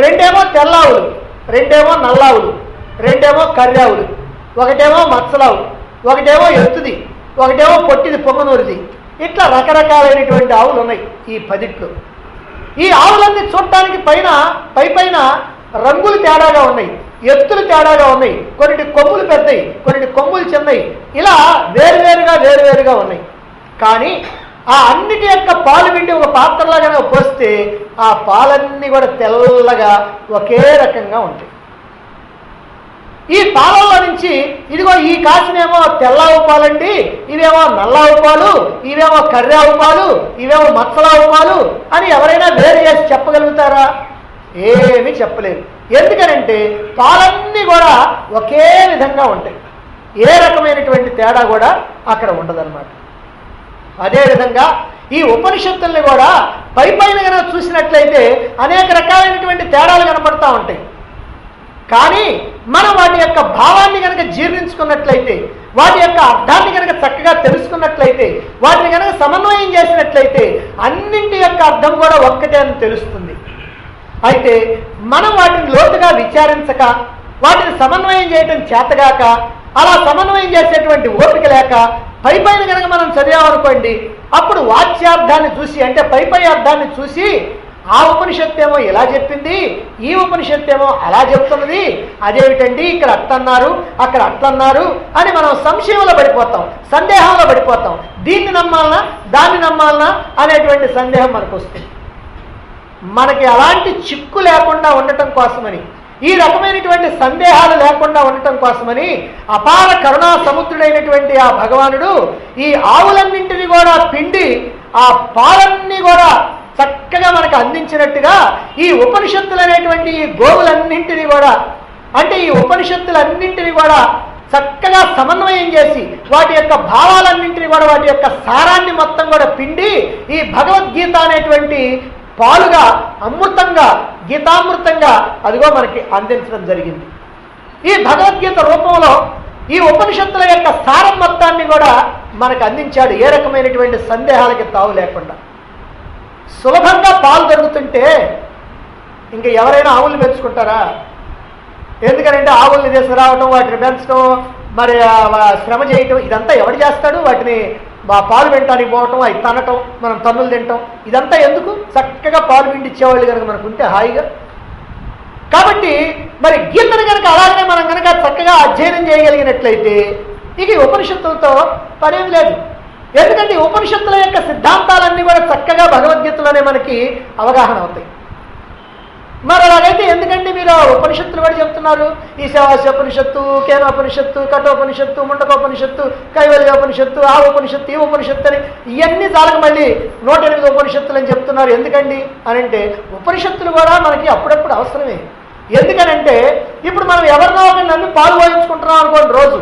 2 తెల్లావులు, 2 నల్లావులు, 2 కర్రావులు, 1 మత్సలావు, 1 ఎత్తుది, 1 పొట్టిది పొంగనూరిది, ఇట్లా రకరకాలైనటువంటి ఆవులు ఉన్నాయి ఈ 10. ఈ ఆవులన్నీ చూడటానికి పైన రంగులు తేడాగా ఉన్నాయి, ఎత్తులు తేడాగా ఉన్నాయి, కొన్నిటి కొమ్ములు పెద్దయి, కొన్నిటి కొమ్ములు చిన్నవి, ఇలా వేరువేరుగా ఉన్నాయి. కానీ ఆ అన్నిటి యొక్క పాలు పిండి ఒక పాత్రలాగా పోస్తే ఆ పాలన్నీ కూడా తెల్లగా ఒకే రకంగా ఉంటాయి. ఈ పాలల్లో నుంచి ఇదిగో ఈ కాసినేమో తెల్లావు పాలండి, ఇవేమో నల్లావు పాలు, ఇవేమో కర్రావు పాలు, ఇవేమో మత్సలావు పాలు అని ఎవరైనా వేరు చేసి చెప్పగలుగుతారా? ఏమీ చెప్పలేరు. ఎందుకనంటే పాలన్నీ కూడా ఒకే విధంగా ఉంటాయి, ఏ రకమైనటువంటి తేడా కూడా అక్కడ ఉండదన్నమాట. అదేవిధంగా ఈ ఉపనిషత్తుల్ని కూడా పైన కనుక చూసినట్లయితే అనేక రకాలైనటువంటి తేడాలు కనపడతా ఉంటాయి. కానీ మనం వాటి యొక్క భావాన్ని కనుక జీర్ణించుకున్నట్లయితే, వాటి యొక్క అర్థాన్ని కనుక చక్కగా తెలుసుకున్నట్లయితే, వాటిని కనుక సమన్వయం చేసినట్లయితే అన్నింటి యొక్క అర్థం కూడా ఒక్కటే అని తెలుస్తుంది. అయితే మనం వాటిని లోతుగా విచారించక, వాటిని సమన్వయం చేయటం చేతగాక, అలా సమన్వయం చేసేటువంటి ఓపిక లేక పైన కనుక మనం చదివామనుకోండి, అప్పుడు వాచ్యార్థాన్ని చూసి, అంటే పై అర్థాన్ని చూసి ఆ ఉపనిషత్తు ఏమో ఇలా చెప్పింది, ఈ ఉపనిషత్తు ఏమో అలా చెప్తున్నది, అదేమిటండి ఇక్కడ అట్లన్నారు అక్కడ అట్లన్నారు అని మనం సంశయంలో పడిపోతాం, సందేహంలో పడిపోతాం. దీన్ని నమ్మాలనా దాన్ని నమ్మాలనా అనేటువంటి సందేహం మనకు వస్తుంది. మనకి అలాంటి చిక్కు లేకుండా ఉండటం కోసమని, ఈ రకమైనటువంటి సందేహాలు లేకుండా ఉండటం కోసమని అపార కరుణా సముద్రుడైనటువంటి ఆ భగవానుడు ఈ ఆవులన్నింటినీ కూడా పిండి ఆ పాలన్నీ కూడా చక్కగా మనకు అందించినట్టుగా ఈ ఉపనిషత్తులు అనేటువంటి ఈ గోవులన్నింటినీ కూడా, అంటే ఈ ఉపనిషత్తులన్నింటినీ కూడా చక్కగా సమన్వయం చేసి వాటి యొక్క భావాలన్నింటినీ కూడా, వాటి యొక్క సారాన్ని మొత్తం కూడా పిండి ఈ భగవద్గీత అనేటువంటి పాలుగా, అమృతంగా, గీతామృతంగా అదిగో మనకి అందించడం జరిగింది. ఈ భగవద్గీత రూపంలో ఈ ఉపనిషత్తుల యొక్క సారం మొత్తాన్ని కూడా మనకు అందించాడు, ఏ రకమైనటువంటి సందేహాలకి తావు లేకుండా. సులభంగా పాలు దొరుకుతుంటే ఇంకా ఎవరైనా ఆవుల్ని పెంచుకుంటారా? ఎందుకంటే ఆవుల్ని తీసుకురావటం, వాటిని పెంచడం, మరి శ్రమ చేయటం, ఇదంతా ఎవడు చేస్తాడు? వాటిని పాలు పెంచడానికి పోవటం, అవి తనటం, మనం తన్నులు తినటం, ఇదంతా ఎందుకు? చక్కగా పాలు పిండి ఇచ్చేవాళ్ళు కనుక మనకు ఉంటే హాయిగా. కాబట్టి మరి గీతను కనుక అలాగనే మనం కనుక చక్కగా అధ్యయనం చేయగలిగినట్లయితే ఇక ఉపనిషత్తులతో పనేం లేదు. ఎందుకంటే ఉపనిషత్తుల యొక్క సిద్ధాంతాలన్నీ కూడా చక్కగా భగవద్గీతలోనే మనకి అవగాహన అవుతాయి. మరి అలాగైతే ఎందుకంటే మీరు ఉపనిషత్తులు కూడా చెప్తున్నారు, ఈశావాస్యోపనిషత్తు, కేనోపనిషత్తు, కఠోపనిషత్తు, ముండకోపనిషత్తు, కైవల్యోపనిషత్తు, ఆ ఉపనిషత్తు, ఈ ఉపనిషత్తు అని ఇవన్నీ చాలకు మళ్ళీ 108 ఉపనిషత్తులు అని చెప్తున్నారు ఎందుకండి అని అంటే, ఉపనిషత్తులు కూడా మనకి అప్పుడప్పుడు అవసరమే. ఎందుకనంటే ఇప్పుడు మనం ఎవరినో ఒకరిని నమ్మి పాలు పోయించుకుంటున్నాం అనుకోండి, రోజు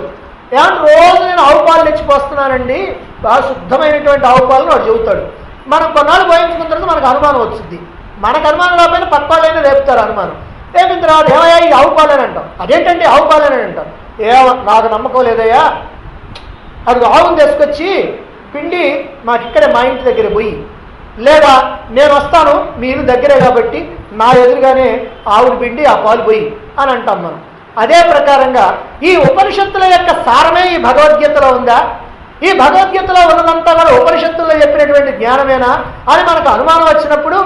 నేను ఆవు పాలు తెచ్చిపోస్తున్నానండి, బాగా శుద్ధమైనటువంటి ఆవు పాలను వాడు చెబుతాడు. మనం కొన్నాళ్ళు పోయించుకున్న తర్వాత మనకు అనుమానం వచ్చింది. మనకు అనుమానం రాకపోయినా పక్క వాళ్ళైనా రేపుతారు అనుమానం. రేపిన తర్వాత ఏమయ్యా ఇది ఆవు పాలని అంటాం, అదేంటండి ఆవు పాలని అంటాం. నాకు నమ్మకం లేదయ్యా, అది ఆవును తీసుకొచ్చి పిండి మాకు ఇక్కడే మా ఇంటి దగ్గర పోయి, లేదా నేను వస్తాను మీ ఇల్లు దగ్గరే కాబట్టి నా ఎదురుగానే ఆవును పిండి ఆ పాలు పోయి అని అంటాం మనం. అదే ప్రకారంగా ఈ ఉపనిషత్తుల యొక్క సారమే ఈ భగవద్గీతలో ఉందా? ఈ భగవద్గీతలో ఉన్నదంతా కూడా ఉపనిషత్తుల్లో చెప్పినటువంటి జ్ఞానమేనా అని మనకు అనుమానం వచ్చినప్పుడు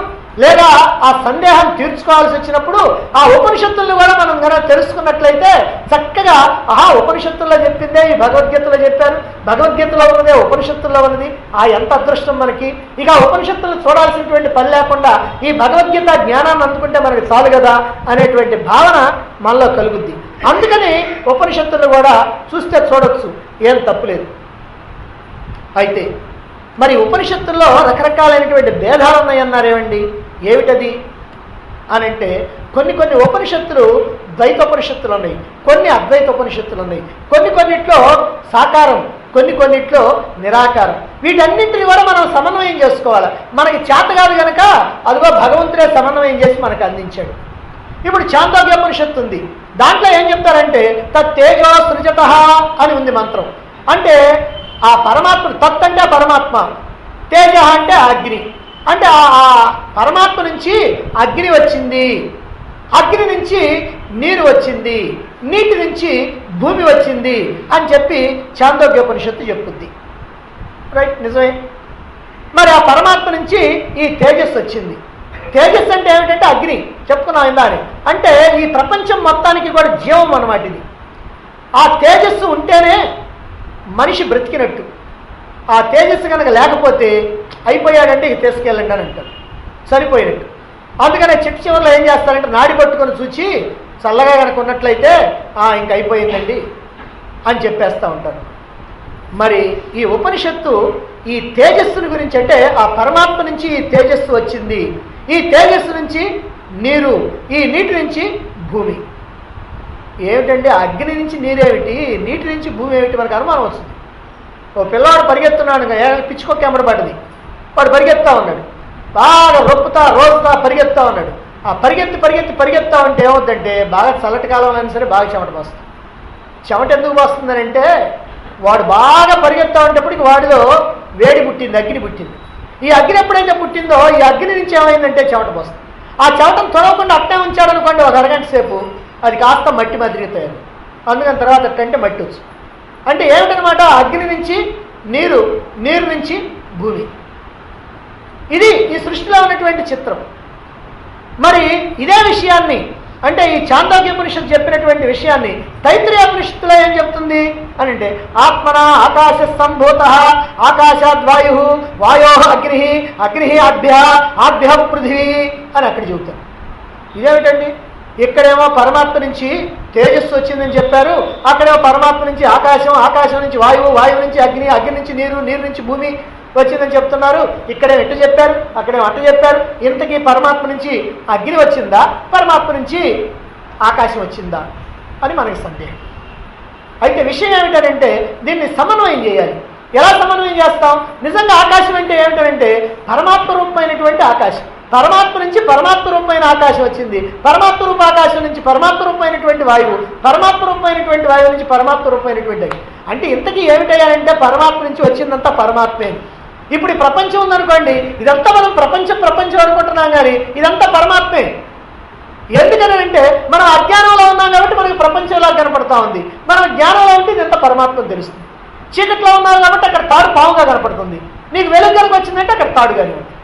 లేదా ఆ సందేహం తీర్చుకోవాల్సి వచ్చినప్పుడు ఆ ఉపనిషత్తులను కూడా మనం కనుక తెలుసుకున్నట్లయితే చక్కగా ఉపనిషత్తుల్లో చెప్పిందే ఈ భగవద్గీతలో చెప్పారు, భగవద్గీతలో ఉన్నదే ఉపనిషత్తుల్లో ఉన్నది, ఎంత అదృష్టం మనకి. ఇక ఉపనిషత్తులను చూడాల్సినటువంటి పని లేకుండా ఈ భగవద్గీత జ్ఞానాన్ని అందుకుంటే మనకి చాలు కదా అనేటువంటి భావన మనలో కలుగుద్ది. అందుకని ఉపనిషత్తులను కూడా చూస్తే చూడొచ్చు, ఏం తప్పులేదు. అయితే మరి ఉపనిషత్తుల్లో రకరకాలైనటువంటి భేదాలు ఉన్నాయన్నారేమండి, ఏమిటది అని అంటే కొన్ని ఉపనిషత్తులు ద్వైతోపనిషత్తులు ఉన్నాయి, కొన్ని అద్వైతోపనిషత్తులు ఉన్నాయి, కొన్నిట్లో సాకారం, కొన్నిట్లో నిరాకారం. వీటన్నింటిని కూడా మనం సమన్వయం చేసుకోవాలి. మనకి చేత కాదు కనుక అదిగో భగవంతుడే సమన్వయం చేసి మనకు అందించాడు. ఇప్పుడు చాందోగ్యోపనిషత్తు ఉంది, దాంట్లో ఏం చెప్తారంటే తత్తేజో సృజత అని ఉంది మంత్రం. అంటే ఆ పరమాత్మ, తత్ అంటే పరమాత్మ, తేజ అంటే అగ్ని, అంటే ఆ పరమాత్మ నుంచి అగ్ని వచ్చింది, అగ్ని నుంచి నీరు వచ్చింది, నీటి నుంచి భూమి వచ్చింది అని చెప్పి చాందోగ్యోపనిషత్తు చెప్పుద్ది. రైట్, నిజమే. మరి ఆ పరమాత్మ నుంచి ఈ తేజస్సు వచ్చింది. తేజస్సు అంటే ఏమిటంటే అగ్ని, చెప్పుకున్నాం ఇందాని. అంటే ఈ ప్రపంచం మొత్తానికి కూడా జీవం అన్నమాట ఇది. ఆ తేజస్సు ఉంటేనే మనిషి బ్రతికినట్టు. ఆ తేజస్సు కనుక లేకపోతే అయిపోయాడంటే ఇక తీసుకెళ్ళండి అని అంటారు, సరిపోయినట్టు. అందుకనే చెట్టు చివరిలో ఏం చేస్తారంటే నాడి పట్టుకొని చూచి చల్లగా కనుక ఉన్నట్లయితే ఇంక అయిపోయిందండి అని చెప్పేస్తూ ఉంటారు. మరి ఈ ఉపనిషత్తు ఈ తేజస్సుని గురించి, అంటే ఆ పరమాత్మ నుంచి ఈ తేజస్సు వచ్చింది, ఈ తేజస్సు నుంచి నీరు, ఈ నీటి నుంచి భూమి. ఏమిటండి అగ్ని నుంచి నీరేమిటి, నీటి నుంచి భూమి ఏమిటి, మనకు అనుమానం వస్తుంది. ఓ పిల్లవాడు పరిగెత్తున్నాడు, పిచ్చుకొక్క ఎమ్మడబడ్డది, వాడు పరిగెత్తా ఉన్నాడు, బాగా రొప్పుతా రోజుతా పరిగెత్తా ఉన్నాడు. ఆ పరిగెత్తా ఉంటే ఏమవుతుందంటే బాగా చల్లటి కాలంలో అయినా సరే బాగా చెమట పోస్తుంది. చెమట ఎందుకు పోస్తుందని అంటే వాడు బాగా పరిగెత్తా ఉంటేప్పటికి వాడిలో వేడి పుట్టింది, అగ్ని పుట్టింది. ఈ అగ్ని ఎప్పుడైతే పుట్టిందో ఈ అగ్ని నుంచి ఏమైందంటే చెమట పోస్తుంది. ఆ చెమటను తొడవకుండా అట్టే ఉంచాడనుకోండి ఒక అరగంట సేపు, అది కాస్త మట్టి మదిరిపోయాడు. అందుకని తర్వాత అట్టంటే మట్టి వచ్చు. అంటే ఏమిటనమాట, అగ్ని నుంచి నీరు, నీరు నుంచి భూమి. ఇది ఈ సృష్టిలో ఉన్నటువంటి చిత్రం. మరి ఇదే విషయాన్ని, అంటే ఈ చాందోగ్యోపనిషత్తు చెప్పినటువంటి విషయాన్ని తైత్రీయోపనిషత్తులో ఏం చెప్తుంది అని అంటే ఆత్మన ఆకాశ సంభూత ఆకాశాద్వాయు వాయో అగ్ని అగ్ని ఆభ్య పృథివీ అని అక్కడ చెబుతారు. ఇదేమిటండి, ఇక్కడేమో పరమాత్మ నుంచి తేజస్సు వచ్చిందని చెప్పారు, అక్కడేమో పరమాత్మ నుంచి ఆకాశం, ఆకాశం నుంచి వాయువు, వాయువు నుంచి అగ్ని, అగ్ని నుంచి నీరు, నీరు నుంచి భూమి వచ్చిందని చెప్తున్నారు. ఇక్కడేమో ఎట్టు చెప్పారు, అక్కడేమో అట్టు చెప్పారు. ఇంతకీ పరమాత్మ నుంచి అగ్ని వచ్చిందా, పరమాత్మ నుంచి ఆకాశం వచ్చిందా అని మనకి సందేహం. అయితే విషయం ఏమిటంటే దీన్ని సమన్వయం చేయాలి. ఎలా సమన్వయం చేస్తాం? నిజంగా ఆకాశం అంటే ఏమిటంటే పరమాత్మ రూపమైనటువంటి ఆకాశం, పరమాత్మ నుంచి పరమాత్మ రూపమైన ఆకాశం వచ్చింది, పరమాత్మ రూప ఆకాశం నుంచి పరమాత్మ రూపమైనటువంటి వాయువు, పరమాత్మ రూపమైనటువంటి వాయువు నుంచి పరమాత్మ రూపమైనటువంటి అగ్ని. అంటే ఇంతకీ ఏమిటయ్యాలంటే పరమాత్మ నుంచి వచ్చిందంతా పరమాత్మే. ఇప్పుడు ఈ ప్రపంచం ఉందనుకోండి, ఇదంతా మనం ప్రపంచం అనుకుంటున్నాం, కానీ ఇదంతా పరమాత్మే. ఎందుకనంటే మనం అజ్ఞానంలో ఉన్నాం కాబట్టి మనకి ప్రపంచంలా కనపడతా ఉంది. మనం జ్ఞానంలో ఉంటే ఇదంతా పరమాత్మను తెలుస్తుంది. చీకట్లో ఉన్నాం కాబట్టి అక్కడ తాడు పావుగా కనపడుతుంది, నీకు వెలుగు కనుక వచ్చిందంటే అక్కడ తాడు కనిపడుతుంది.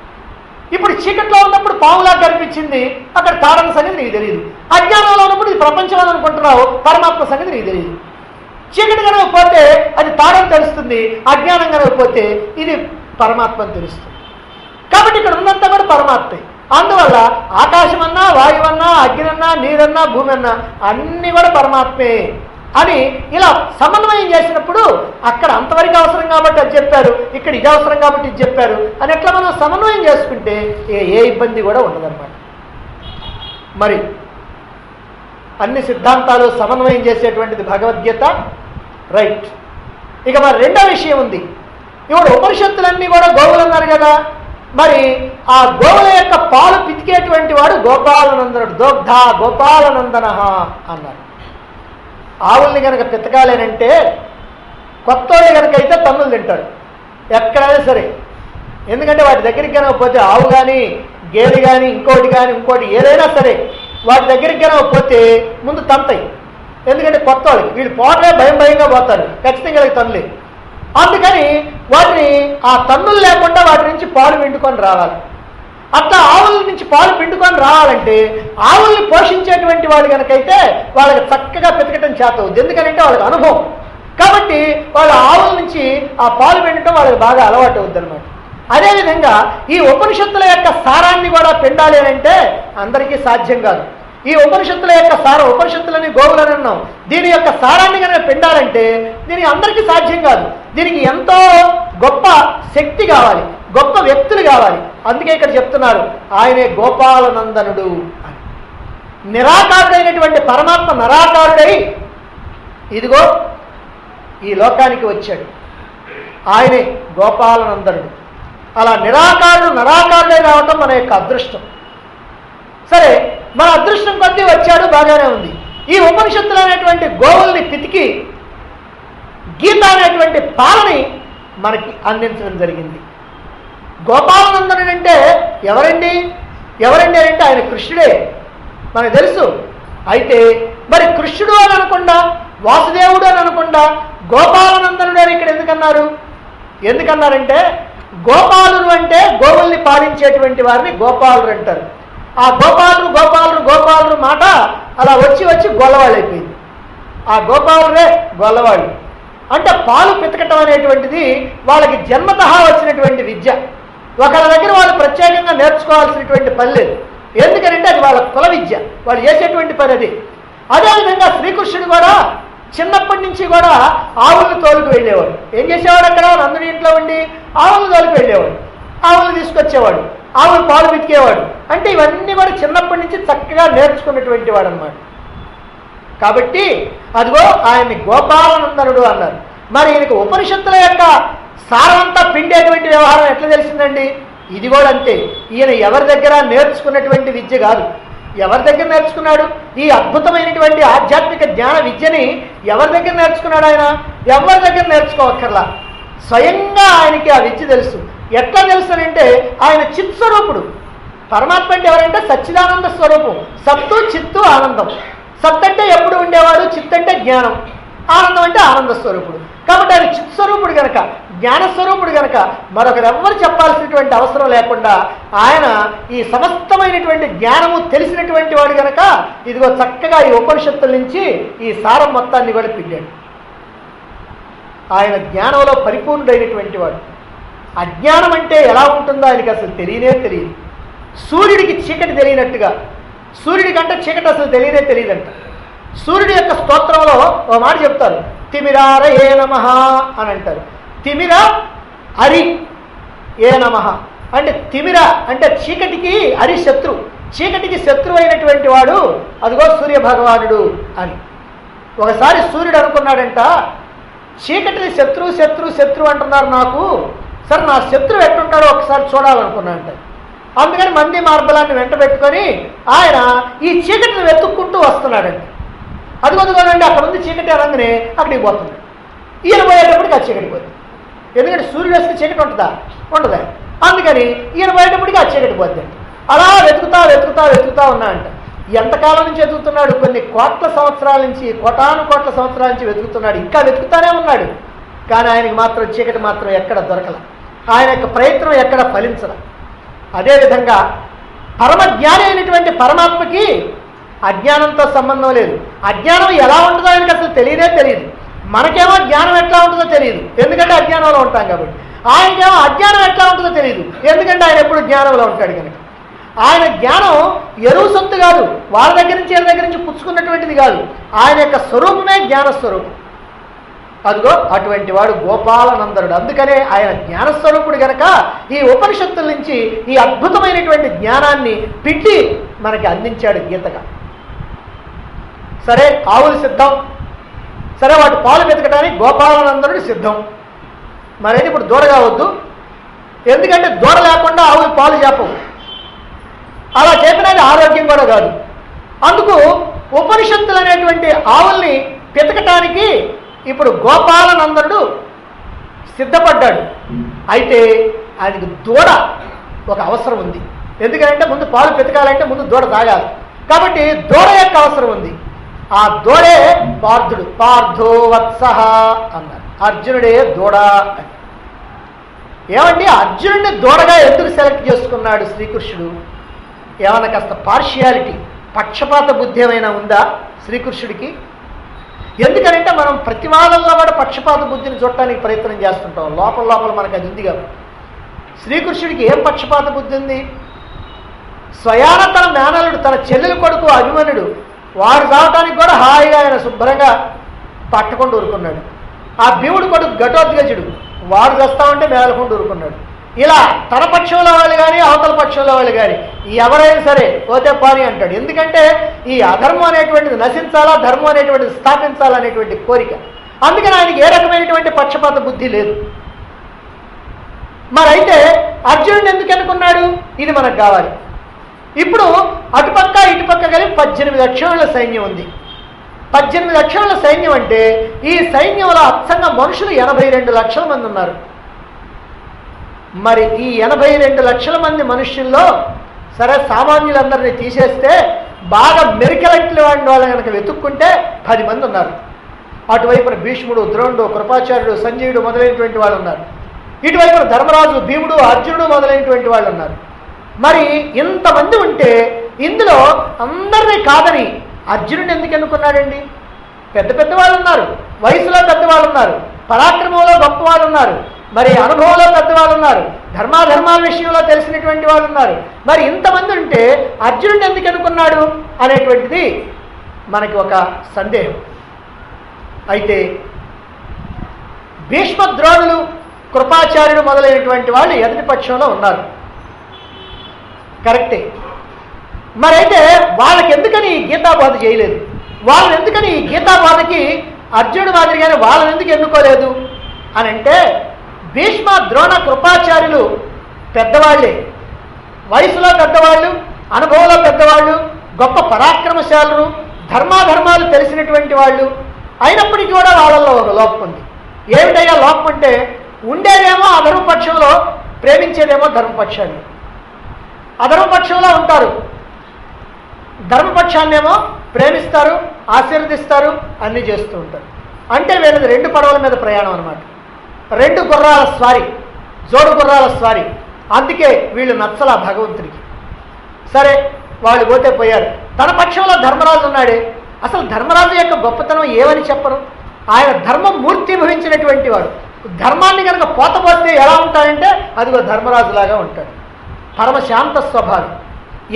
ఇప్పుడు చీకట్లో ఉన్నప్పుడు పావులా కనిపించింది, అక్కడ తాడన్న సంగతి నీకు తెలియదు. అజ్ఞానంలో ఉన్నప్పుడు ఇది ప్రపంచం అని అనుకుంటున్నావు, పరమాత్మ సంగతి నీకు తెలియదు. చీకటి కనుక పోతే అది తాడని తెలుస్తుంది, అజ్ఞానం కనుక పోతే ఇది పరమాత్మ అని తెలుస్తుంది. కాబట్టి ఇక్కడ ఉన్నంతా కూడా పరమాత్మే. అందువల్ల ఆకాశమన్నా, వాయువన్నా, అగ్నన్నా, నీరన్నా, భూమి అన్నా అన్నీ కూడా పరమాత్మే అని ఇలా సమన్వయం చేసినప్పుడు అక్కడ అంతవరకు అవసరం కాబట్టి అది చెప్పారు, ఇక్కడ ఇది అవసరం కాబట్టి ఇది చెప్పారు అని ఎట్లా మనం సమన్వయం చేసుకుంటే ఏ ఇబ్బంది కూడా ఉండదన్నమాట. మరి అన్ని సిద్ధాంతాలు సమన్వయం చేసేటువంటిది భగవద్గీత. రైట్. ఇక మరి రెండో విషయం ఉంది. ఇప్పుడు ఉపనిషత్తులన్నీ కూడా గోవులు అన్నారు కదా, మరి ఆ గోవుల యొక్క పాలు పితికేటువంటి వాడు గోపాలనందనుడు, దోగ్ధ గోపాలనందన అన్నారు. ఆవుల్ని కనుక పితకాలేనంటే కొత్త వాళ్ళు కనుక అయితే తన్నులు తింటారు ఎక్కడైనా సరే. ఎందుకంటే వాటి దగ్గరికి కనుక పోతే ఆవు కానీ, గేదె కానీ, ఇంకోటి ఏదైనా సరే వాటి దగ్గరికి కనుక పోతే ముందు తంతాయి. ఎందుకంటే కొత్త వాళ్ళకి వీళ్ళు పోటే భయంగా పోతారు, ఖచ్చితంగా తన్నులే. అందుకని వాటిని ఆ తన్నులు లేకుండా వాటి నుంచి పాలు విండుకొని రావాలి. అట్లా ఆవుల నుంచి పాలు పిండుకొని రావాలంటే ఆవుల్ని పోషించేటువంటి వాళ్ళు కనుకైతే వాళ్ళకి చక్కగా పితకటం చేత అవుద్ది. ఎందుకంటే వాళ్ళకి అనుభవం. కాబట్టి వాళ్ళ ఆవుల నుంచి ఆ పాలు పిండటం వాళ్ళకి బాగా అలవాటు అవుద్ది అనమాట. అదేవిధంగా ఈ ఉపనిషత్తుల యొక్క సారాన్ని కూడా పిండాలి అంటే అందరికీ సాధ్యం కాదు. ఈ ఉపనిషత్తుల యొక్క సారం, ఉపనిషత్తులని గోవులని అన్నాం, దీని యొక్క సారాన్ని కనుక పిండాలంటే దీనికి అందరికీ సాధ్యం కాదు. దీనికి ఎంతో గొప్ప శక్తి కావాలి, గొప్ప వ్యక్తులు కావాలి. అందుకే ఇక్కడ చెప్తున్నారు ఆయనే గోపాలనందనుడు అని. నిరాకారుడైనటువంటి పరమాత్మ నిరాకారుడై ఇదిగో ఈ లోకానికి వచ్చాడు. ఆయనే గోపాలనందనుడు. అలా నిరాకారుడై రావటం మన యొక్క అదృష్టం. సరే, మన అదృష్టం కొద్దీ వచ్చాడు, బాగానే ఉంది. ఈ ఉపనిషత్తులు అనేటువంటి గోవుల్ని పితికి గీత అనేటువంటి పాలని మనకి అందించడం జరిగింది. గోపాలనందనుడు అంటే ఎవరండి అంటే ఆయన కృష్ణుడే, మనకు తెలుసు. అయితే మరి కృష్ణుడు అని అనకుండా, వాసుదేవుడు అని అనకుండా గోపాలనందనుడు అని ఇక్కడ ఎందుకన్నారంటే గోపాలురు అంటే గోవుల్ని పాలించేటువంటి వారిని గోపాలురు అంటారు. ఆ గోపాలురు మాట అలా వచ్చి గొల్లవాళ్ళు అయిపోయింది. ఆ గోపాలురే గొల్లవాళ్ళు అంటే పాలు పితకటం అనేటువంటిది వాళ్ళకి జన్మతః వచ్చినటువంటి విద్య. ఒకళ్ళ దగ్గర వాళ్ళు ప్రత్యేకంగా నేర్చుకోవాల్సినటువంటి పని లేదు. ఎందుకంటే అది వాళ్ళ కుల విద్య, వాళ్ళు చేసేటువంటి పని అది. అదేవిధంగా శ్రీకృష్ణుడు కూడా చిన్నప్పటి నుంచి కూడా ఆవులను తోలుకు వెళ్ళేవాడు. ఏం చేసేవాడు? అక్కడ నందుని ఇంట్లో ఉండి ఆవులను తోలుకు వెళ్ళేవాడు, ఆవులను తీసుకొచ్చేవాడు, ఆవులు పాలు పితికేవాడు. అంటే ఇవన్నీ కూడా చిన్నప్పటి నుంచి చక్కగా నేర్చుకున్నటువంటి వాడు అనమాట. కాబట్టి అదిగో ఆయన్ని గోపాలనందనుడు అన్నారు. మరి ఈయనకు ఉపనిషత్తుల యొక్క సారమంతా పిండేటువంటి వ్యవహారం ఎట్లా తెలిసిందండి? ఇది కూడా అంతే. ఈయన ఎవరి దగ్గర నేర్చుకున్నటువంటి విద్య కాదు. ఎవరి దగ్గర నేర్చుకున్నాడు? ఈ అద్భుతమైనటువంటి ఆధ్యాత్మిక జ్ఞాన విద్యని ఎవరి దగ్గర నేర్చుకున్నాడు? ఆయన ఎవరి దగ్గర నేర్చుకోవక్కర్లా, స్వయంగా ఆయనకి ఆ విద్య తెలుసు. ఎట్లా తెలుసునంటే ఆయన చిత్ స్వరూపుడు. పరమాత్మ అంటే ఎవరంటే సచ్చిదానంద స్వరూపం. సత్తు చిత్తు ఆనందం. సత్ అంటే ఎప్పుడు ఉండేవాడు, చిత్ అంటే జ్ఞానం, ఆనందం అంటే ఆనంద స్వరూపుడు. కాబట్టి ఆయన చిత్స్వరూపుడు గనక, జ్ఞానస్వరూపుడు గనక మరొకరెవ్వరు చెప్పాల్సినటువంటి అవసరం లేకుండా ఆయన ఈ సమస్తమైనటువంటి జ్ఞానము తెలిసినటువంటి వాడు గనక ఇదిగో చక్కగా ఈ ఉపనిషత్తుల నుంచి ఈ సారం మొత్తాన్ని కూడా పిండాడు. ఆయన జ్ఞానంలో పరిపూర్ణుడైనటువంటి వాడు. అజ్ఞానం అంటే ఎలా ఉంటుందో ఆయనకి అసలు తెలియదు. సూర్యుడికి చీకటి తెలియనట్టుగా, సూర్యుడి కంటే చీకటి అసలు తెలియదంట. సూర్యుడి యొక్క స్తోత్రంలో ఓ మాట చెప్తారు, తిమిరార ఏ నమః అని అంటారు. తిమిర అరి ఏ నమః అంటే తిమిర అంటే చీకటికి అరి శత్రు, చీకటికి శత్రువు అయినటువంటి వాడు అదిగో సూర్య భగవానుడు అని. ఒకసారి సూర్యుడు అనుకున్నాడంట, చీకటిని శత్రువు అంటున్నారు నాకు, సరే నా శత్రువు ఎట్టుంటాడో ఒకసారి చూడాలనుకున్నాడంట. అందుకని మంది మార్బలాన్ని వెంట పెట్టుకొని ఆయన ఈ చీకటిని వెతుక్కుంటూ వస్తున్నాడంట. అది కొద్దుకోనండి అక్కడ ఉంది చీకటి అనగానే అక్కడికి పోతుంది. ఈయన పోయేటప్పటికి ఆ చీకటి పోతుంది. ఎందుకంటే సూర్యుడు వస్తే చీకటి ఉండదా, అందుకని ఈయన పోయేటప్పటికి ఆ చీకటి పోతుంది. అలా వెతుకుతా ఉన్నా అంట. ఎంతకాలం నుంచి వెతుకుతున్నాడు? కొన్ని కోట్ల సంవత్సరాల నుంచి, కోటాను సంవత్సరాల నుంచి వెతుకుతున్నాడు. ఇంకా వెతుకుతానే ఉన్నాడు. కానీ ఆయనకి మాత్రం చీకటి మాత్రం ఎక్కడ దొరకల, ఆయన యొక్క ప్రయత్నం ఎక్కడ ఫలించల. అదేవిధంగా పరమజ్ఞాని అయినటువంటి పరమాత్మకి అజ్ఞానంతో సంబంధం లేదు. అజ్ఞానం ఎలా ఉంటుందో ఆయనకి అసలు తెలియదు. మనకేమో జ్ఞానం ఎట్లా ఉంటుందో తెలియదు, ఎందుకంటే అజ్ఞానంలో ఉంటాం కాబట్టి. ఆయనకేమో అజ్ఞానం ఎట్లా ఉంటుందో తెలియదు, ఎందుకంటే ఆయన ఎప్పుడు జ్ఞానంలో ఉంటాడు కనుక. ఆయన జ్ఞానం ఎరువు సొత్తు కాదు, వాళ్ళ దగ్గర నుంచి పుచ్చుకున్నటువంటిది కాదు. ఆయన యొక్క స్వరూపమే జ్ఞానస్వరూపం. అదిగో అటువంటి వాడు గోపాలనందనుడు. అందుకనే ఆయన జ్ఞానస్వరూపుడు గనక ఈ ఉపనిషత్తుల నుంచి ఈ అద్భుతమైనటువంటి జ్ఞానాన్ని పిండి మనకి అందించాడు గీతగా. సరే, ఆవులు సిద్ధం, సరే వాటి పాలు వెతకడానికి గోపాలనందనుడు సిద్ధం. మరైతే ఇప్పుడు దూడ కావద్దు, ఎందుకంటే దూడ లేకుండా ఆవులు పాలు చేపవు. అలా చేపినది ఆరోగ్యం కూడా కాదు. అందుకు ఉపనిషత్తులు అనేటువంటి ఆవుల్ని వెతకటానికి ఇప్పుడు గోపాలనందనుడు సిద్ధపడ్డాడు. అయితే ఆయనకు దూడ ఒక అవసరం ఉంది. ఎందుకంటే ముందు పాలు పెతకాలంటే ముందు దూడ తాగాలి. కాబట్టి దూడ యొక్క అవసరం ఉంది. ఆ దూడే పార్థుడు. పార్థో వత్సః అన్నారు. అర్జునుడే దూడ అని. ఏమండి అర్జునుడిని దూరగా ఎందుకు సెలెక్ట్ చేసుకున్నాడు శ్రీకృష్ణుడు? ఏమన్నా కాస్త పార్షియాలిటీ, పక్షపాత బుద్ధి ఏమైనా ఉందా శ్రీకృష్ణుడికి? ఎందుకంటే మనం ప్రతి వాదనలో కూడా పక్షపాత బుద్ధిని చూడటానికి ప్రయత్నం చేస్తుంటాం. లోపల లోపల మనకు అది ఉంది కాబట్టి. శ్రీకృష్ణుడికి ఏం పక్షపాత బుద్ధి ఉంది? స్వయాన తన మేనలుడు, తన చెల్లెలు కొడుకు అభిమన్యుడు, వాడు చావటానికి కూడా హాయిగా ఆయన శుభ్రంగా పట్టుకొని ఊరుకున్నాడు. ఆ భీముడు కొడుకు ఘటోద్గజుడు, వాడు చేస్తామంటే మేలకుండా ఊరుకున్నాడు. ఇలా తన పక్షంలో వాళ్ళు కానీ అవతల పక్షంలో వాళ్ళు కానీ ఎవరైనా సరే పోతే పాని అంటాడు. ఎందుకంటే ఈ అధర్మం అనేటువంటిది నశించాలా, ధర్మం అనేటువంటిది స్థాపించాలనేటువంటి కోరిక. అందుకని ఆయనకి ఏ రకమైనటువంటి పక్షపాత బుద్ధి లేదు. మరైతే అర్జునుడు ఎందుకు అనుకున్నాడు? ఇది మనకు కావాలి. ఇప్పుడు అటుపక్క ఇటుపక్క కలిపి 18 లక్షల సైన్యం ఉంది. 18 లక్షల సైన్యం అంటే ఈ సైన్యంలో అచ్చంగా మనుషులు 82 లక్షల మంది ఉన్నారు. మరి ఈ 82 లక్షల మంది మనుషుల్లో సరే సామాన్యులందరినీ తీసేస్తే బాగా మెరికలెట్లు వాళ్ళు కనుక వెతుక్కుంటే 10 మంది ఉన్నారు. అటువైపున భీష్ముడు, ద్రోణుడు, కృపాచార్యుడు, సంజయుడు మొదలైనటువంటి వాళ్ళు ఉన్నారు. ఇటువైపున ధర్మరాజు, భీముడు, అర్జునుడు మొదలైనటువంటి వాళ్ళు ఉన్నారు. మరి ఇంతమంది ఉంటే ఇందులో అందరినీ కాదని అర్జునుడు ఎందుకు అనుకున్నాడండి? పెద్ద పెద్ద వాళ్ళు ఉన్నారు, వయసులో పెద్దవాళ్ళు ఉన్నారు, పరాక్రమంలో గొప్ప వాళ్ళు ఉన్నారు, మరి అనుభవంలో పెద్దవాళ్ళు ఉన్నారు, ధర్మాధర్మాల విషయంలో తెలిసినటువంటి వాళ్ళు ఉన్నారు. మరి ఇంతమంది ఉంటే అర్జునుడు ఎందుకు అనుకున్నాడు అనేటువంటిది మనకి ఒక సందేహం. అయితే భీష్మ, ద్రోణులు, కృపాచార్యుడు మొదలైనటువంటి వాళ్ళు ఎదుటి పక్షంలో ఉన్నారు, కరెక్టే. మరైతే వాళ్ళకి ఎందుకని ఈ గీతాబోధ చేయలేదు? వాళ్ళని ఎందుకని ఈ గీతాబోధకి అర్జునుడు మాదిరిగానే వాళ్ళని ఎందుకు ఎన్నుకోలేదు అని అంటే, భీష్మ, ద్రోణ, కృపాచార్యులు పెద్దవాళ్ళే, వయసులో పెద్దవాళ్ళు, అనుభవంలో పెద్దవాళ్ళు, గొప్ప పరాక్రమశాలురు, ధర్మాధర్మాలు తెలిసినటువంటి వాళ్ళు. అయినప్పటికీ కూడా వాళ్ళల్లో ఒక లోపం ఉంది. ఏమిటయ్యా లోపం అంటే, ఉండేదేమో అధర్మపక్షంలో, ప్రేమించేదేమో ధర్మపక్షాన్ని. అధర్మపక్షంలో ఉంటారు, ధర్మపక్షాన్నేమో ప్రేమిస్తారు, ఆశీర్వదిస్తారు, అన్నీ చేస్తూ ఉంటారు. అంటే వీళ్ళది 2 పడవల మీద ప్రయాణం అనమాట. 2 గుర్రాల స్వారీ, జోడు గుర్రాల స్వారీ. అందుకే వీళ్ళు నచ్చల భగవంతుడికి. సరే వాళ్ళు పోతే పోయారు. తన పక్షంలో ధర్మరాజు ఉన్నాడే. అసలు ధర్మరాజు యొక్క గొప్పతనం ఏమని చెప్పరు? ఆయన ధర్మం మూర్తిభవించినటువంటి వాడు. ధర్మాన్ని కనుక పోతపోస్తే ఎలా ఉంటాడంటే అదిగో ధర్మరాజులాగా ఉంటాడు. పరమశాంత స్వభావం,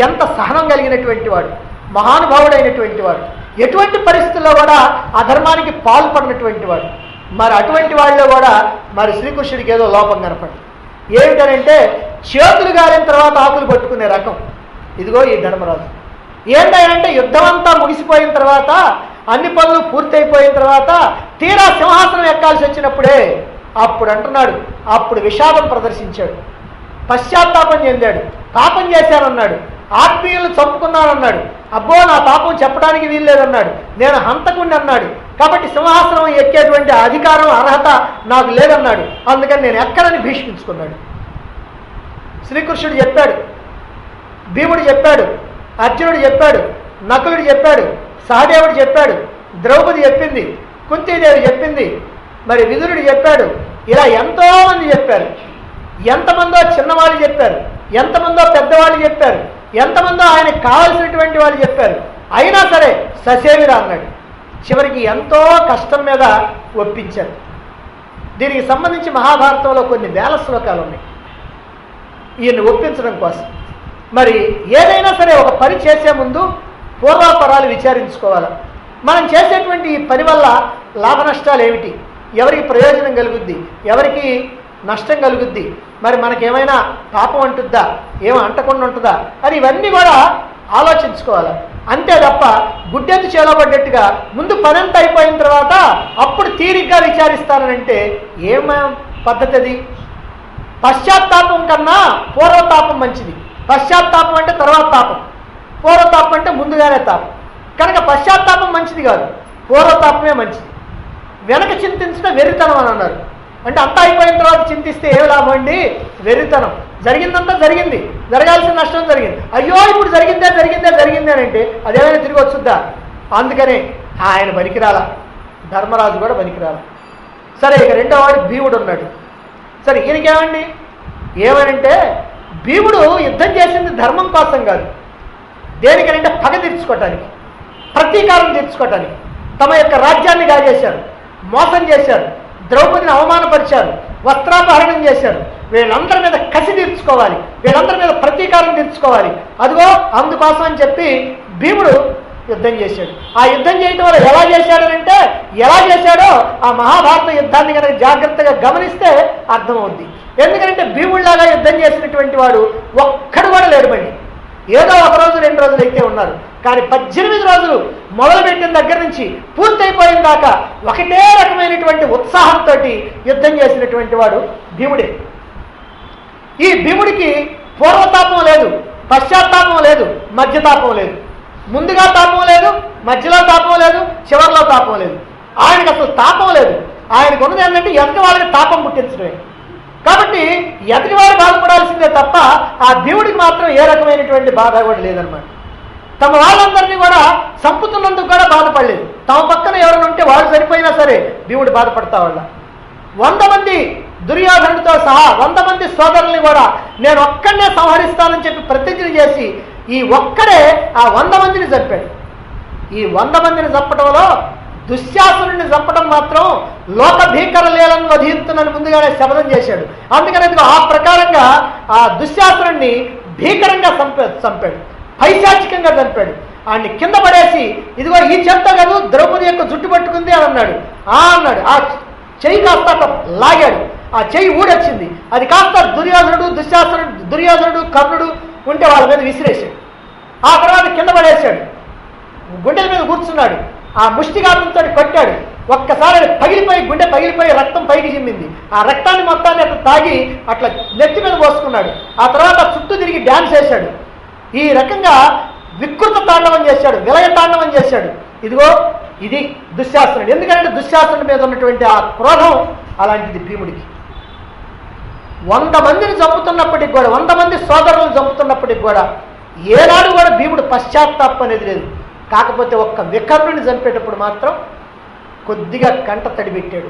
ఎంత సహనం కలిగినటువంటి వాడు, మహానుభావుడైనటువంటి వాడు, ఎటువంటి పరిస్థితుల్లో కూడా అధర్మానికి పాల్పడినటువంటి వాడు. మరి అటువంటి వాళ్ళలో కూడా మరి శ్రీకృష్ణుడికి ఏదో లోపం కనపడింది. ఏమిటనంటే చేతులు గాలిన తర్వాత ఆకులు పట్టుకునే రకం. ఇదిగో ఈ ధర్మరాజు ఏంటంటే యుద్ధం అంతా ముగిసిపోయిన తర్వాత, అన్ని పనులు పూర్తయిపోయిన తర్వాత తీరా సింహాసనం ఎక్కాల్సి వచ్చినప్పుడే అప్పుడు అంటున్నాడు, అప్పుడు విషాదం ప్రదర్శించాడు, పశ్చాత్తాపం చెందాడు, పాపం చేశానన్నాడు, ఆత్మీయులను చంపుకున్నానన్నాడు, అబ్బో నా పాపం చెప్పడానికి వీల్లేదన్నాడు, నేను హంతకుణ్ణి అన్నాడు, కాబట్టి సింహాసనం ఎక్కేటువంటి అధికారం అర్హత నాకు లేదన్నాడు, అందుకని నేను ఎక్కడని భీష్మించుకున్నాడు. శ్రీకృష్ణుడు చెప్పాడు, భీముడు చెప్పాడు, అర్జునుడు చెప్పాడు, నకులుడు చెప్పాడు, సహదేవుడు చెప్పాడు, ద్రౌపది చెప్పింది, కుంతీదేవి చెప్పింది, మరి విదురుడు చెప్పాడు. ఇలా ఎంతోమంది చెప్పారు. ఎంతమందో చిన్నవాళ్ళు చెప్పారు, ఎంతమందో పెద్దవాళ్ళు చెప్పారు, ఎంతమందో ఆయనకు కావాల్సినటువంటి వాళ్ళు చెప్పారు. అయినా సరే ససేవిరా అన్నాడు. చివరికి ఎంతో కష్టం మీద ఒప్పించారు. దీనికి సంబంధించి మహాభారతంలో కొన్ని వేల శ్లోకాలు ఉన్నాయి ఈయన్ని ఒప్పించడం కోసం. మరి ఏదైనా సరే ఒక పని చేసే ముందు పూర్వాపరాలు విచారించుకోవాలి. మనం చేసేటువంటి ఈ పని వల్ల లాభ నష్టాలు ఏమిటి, ఎవరికి ప్రయోజనం కలుగుద్ది, ఎవరికి నష్టం కలుగుద్ది, మరి మనకేమైనా పాపం అంటుందా, ఏమో అంటకుండా ఉంటుందా అని ఇవన్నీ కూడా ఆలోచించుకోవాలి. అంతే తప్ప గుడ్డెత్తు చేలబడ్డట్టుగా ముందు పనంతా అయిపోయిన తర్వాత అప్పుడు తీరిగ్గా విచారిస్తానంటే ఏం పద్ధతి అది? పశ్చాత్తాపం కన్నా పూర్వతాపం మంచిది. పశ్చాత్తాపం అంటే తర్వాత తాపం, పూర్వతాపం అంటే ముందుగానే తాపం. కనుక పశ్చాత్తాపం మంచిది కాదు, పూర్వతాపమే మంచిది. వెనక చింతించడం వెర్రితనం అని అన్నారు. అంటే అంతా అయిపోయిన తర్వాత చింతిస్తే ఏం లాభం అండి? వెర్రితనం. జరిగిందంతా జరిగింది, జరగాల్సిన నష్టం జరిగింది, అయ్యో ఇప్పుడు జరిగిందే జరిగిందే జరిగిందే అని అంటే అదేమైనా తిరిగి వచ్చుద్దా? అందుకనే ఆయన పనికిరాల, ధర్మరాజు కూడా పనికిరాల. సరే ఇక రెండో వాడు భీముడు ఉన్నాడు. సరే ఈయనకేమండి ఏమనంటే భీముడు యుద్ధం చేసింది ధర్మం కోసం కాదు, దేనికనంటే పగ తీర్చుకోవటానికి, ప్రతీకారం తీర్చుకోవటానికి. తమ యొక్క రాజ్యాన్ని కాజేశారు, మోసం చేశారు, ద్రౌపదిని అవమానపరిచారు, వస్త్రాపహరణం చేశారు. వీళ్ళందరి మీద కసి తీర్చుకోవాలి, వీళ్ళందరి మీద ప్రతీకారం తీర్చుకోవాలి. అదిగో అందుకోసం అని చెప్పి భీముడు యుద్ధం చేశాడు. ఆ యుద్ధం చేయడం వల్ల ఎలా చేశాడనంటే, ఎలా చేశాడో ఆ మహాభారత యుద్ధాన్ని కనుక జాగ్రత్తగా గమనిస్తే అర్థమవుద్ది. ఎందుకంటే భీముడిలాగా యుద్ధం చేసినటువంటి వాడు ఒక్కడు కూడా లేడు. మళ్ళీ ఏదో ఒక రోజు 2 రోజులు అయితే ఉన్నారు, కానీ 18 రోజులు మొదలుపెట్టిన దగ్గర నుంచి పూర్తయిపోయిన దాకా ఒకటే రకమైనటువంటి ఉత్సాహంతో యుద్ధం చేసినటువంటి వాడు భీముడే. ఈ భీముడికి పూర్వతాపం లేదు, పశ్చాత్తాపం లేదు, మధ్యతాపం లేదు. ముందుగా తాపం లేదు, మధ్యలో తాపం లేదు, చివరిలో తాపం లేదు. ఆయనకు అసలు తాపం లేదు. ఆయనకు ఉన్నది ఏంటంటే ఎదుటి వాళ్ళకి తాపం పుట్టించడమే. కాబట్టి ఎదుటివారు బాధపడాల్సిందే తప్ప ఆ భీముడికి మాత్రం ఏ రకమైనటువంటి బాధ కూడా లేదనమాట. తమ వాళ్ళందరినీ కూడా చంపుతున్నందుకు కూడా బాధపడలేదు. తమ పక్కన ఎవరైనా ఉంటే వాళ్ళు సరిపోయినా సరే భీముడు బాధపడతా వాళ్ళ. 100 మంది దుర్యోధనుడితో సహా 100 మంది సోదరుల్ని కూడా నేను ఒక్కడనే సంహరిస్తానని చెప్పి ప్రతిజ్ఞ చేసి ఈ ఒక్కడే ఆ 100 మందిని చంపాడు. ఈ 100 మందిని చంపడంలో దుశ్శాసనుడిని చంపడం మాత్రం లోక భీకర లీలను వధించునని ముందుగానే శపథం చేశాడు. అందుకని ఆ ప్రకారంగా ఆ దుశ్శాసనుడిని భీకరంగా చంపాడు, పైశాచికంగా చంపాడు. ఆయన్ని కింద పడేసి ఇదిగో ఈ చేత్తో కాదు ద్రౌపది యొక్క జుట్టు పట్టుకుంది అని అన్నాడు. అన్నాడు. ఆ చెయ్యి కాస్త లాగాడు, ఆ చెయ్యి ఊడొచ్చింది. అది కాస్త దుర్యోధనుడు కర్ణుడు ఉంటే వాళ్ళ మీద విసిరేశాడు. ఆ తర్వాత కింద పడేశాడు, గుండెల మీద కూర్చున్నాడు. ఆ ముష్టిఘాతంతో కొట్టాడు. ఒక్కసారి పగిలిపోయి గుండె పగిలిపోయి రక్తం పైకి చిమ్మింది. ఆ రక్తాన్ని మొత్తాన్ని అట్లా తాగి అట్లా నెత్తి మీద పోసుకున్నాడు. ఆ తర్వాత చుట్టూ తిరిగి డ్యాన్స్ చేశాడు. ఈ రకంగా వికృత తాండవం చేశాడు, విలయ తాండవం చేశాడు. ఇదిగో ఇది దుశ్శాసనుడు. ఎందుకంటే దుశ్శాసనుడి మీద ఉన్నటువంటి ఆ క్రోధం అలాంటిది భీముడికి. 100 మందిని చంపుతున్నప్పటికి కూడా, 100 మంది సోదరులను చంపుతున్నప్పటికి కూడా ఏనాడు కూడా భీముడు పశ్చాత్తాపం అనేది లేదు. కాకపోతే ఒక్క వికర్ణుని చంపేటప్పుడు మాత్రం కొద్దిగా కంట తడిపెట్టాడు.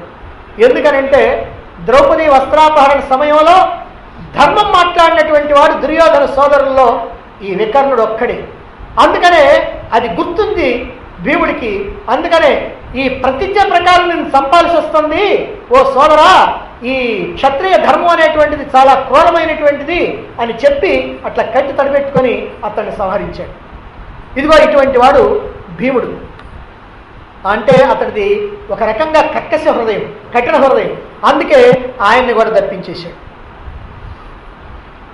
ఎందుకనంటే ద్రౌపది వస్త్రాపహరణ సమయంలో ధర్మం మాట్లాడినటువంటి వాడు దుర్యోధన సోదరుల్లో ఈ వికర్ణుడు ఒక్కడే. అందుకనే అది గుర్తుంది భీముడికి. అందుకనే ఈ ప్రతిజ్ఞ ప్రకారం నేను చంపాల్సి వస్తుంది ఓ సోదరా, ఈ క్షత్రియ ధర్మం అనేటువంటిది చాలా క్రూరమైనటువంటిది అని చెప్పి అట్లా కట్టి తడిపెట్టుకొని అతన్ని సంహరించాడు. ఇదిగో ఇటువంటి వాడు భీముడు. అంటే అతడిది ఒక రకంగా కక్కస హృదయం, కఠిన హృదయం. అందుకే ఆయన్ని కూడా తప్పించేశాడు.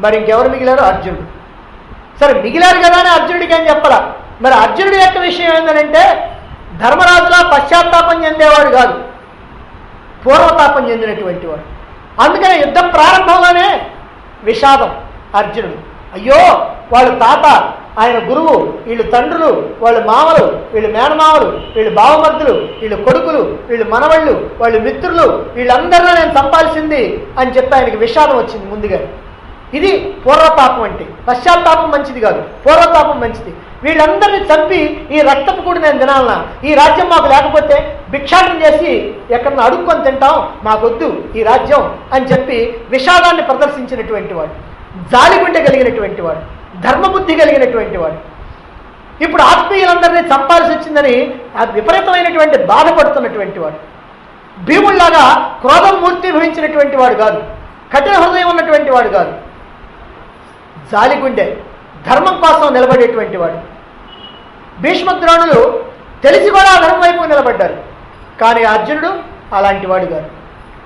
మరి ఇంకెవరు మిగిలారు? అర్జునుడు. సరే మిగిలారు కదా అని అర్జునుడికి ఏం చెప్పాలా? మరి అర్జునుడి యొక్క విషయం ఏంటంటే ధర్మరాజులా పశ్చాత్తాపం చెందేవాడు కాదు, పూర్వతాపం చెందినటువంటి వాడు. అందుకనే యుద్ధం ప్రారంభంలోనే విషాదం అర్జునుడు. అయ్యో వాళ్ళు తాత, ఆయన గురువు, వీళ్ళు తండ్రులు, వాళ్ళు మామలు, వీళ్ళు మేనమామలు, వీళ్ళు బావమర్దులు, వీళ్ళు కొడుకులు, వీళ్ళు మనవళ్ళు, వాళ్ళు మిత్రులు, వీళ్ళందరిలో నేను చంపాల్సింది అని చెప్పి ఆయనకి విషాదం వచ్చింది ముందుగా. ఇది పూర్వతాపం అంటే. పశ్చాత్తాపం మంచిది కాదు, పూర్వతాపం మంచిది. వీళ్ళందరినీ చంపి ఈ రక్తపు కూడా నేను తినాలన్నా, ఈ రాజ్యం మాకు లేకపోతే భిక్షాటం చేసి ఎక్కడన్నా అడుక్కొని తింటాం, మాకొద్దు ఈ రాజ్యం అని చెప్పి విషాదాన్ని ప్రదర్శించినటువంటి వాడు, జాలిగుండె కలిగినటువంటి వాడు, ధర్మబుద్ధి కలిగినటువంటి వాడు. ఇప్పుడు ఆత్మీయులందరినీ చంపాల్సి వచ్చిందని విపరీతమైనటువంటి బాధపడుతున్నటువంటి వాడు. భీముళ్లాగా క్రోధం మూర్తిభవించినటువంటి వాడు కాదు, కఠిన హృదయం ఉన్నటువంటి వాడు కాదు, జాలిగుండె, ధర్మం కోసం నిలబడేటువంటి వాడు. భీష్మద్రోణులు తెలిసి కూడా ధర్మం వైపు నిలబడ్డారు, కానీ అర్జునుడు అలాంటి వాడు కాదు.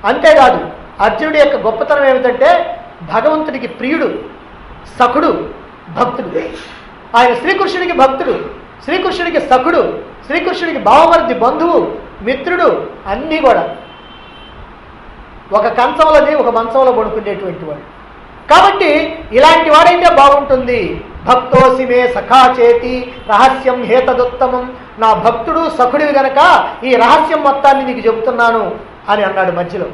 అంతేకాదు అర్జునుడి యొక్క గొప్పతనం ఏమిటంటే భగవంతుడికి ప్రియుడు, సఖుడు, భక్తుడు. ఆయన శ్రీకృష్ణుడికి భక్తుడు, శ్రీకృష్ణుడికి సఖుడు, శ్రీకృష్ణుడికి భావమర్ది, బంధువు, మిత్రుడు, అన్నీ కూడా. ఒక కంచంలోది ఒక మంచంలో పడుకునేటువంటి వాడు. కాబట్టి ఇలాంటి వాడైతే బాగుంటుంది. భక్తోసి మే సఖా చేతి రహస్యం హేతదుత్తమం. నా భక్తుడు సఖుడివి గనక ఈ రహస్యం మొత్తాన్ని నీకు చెబుతున్నాను అని అన్నాడు మధ్యలో.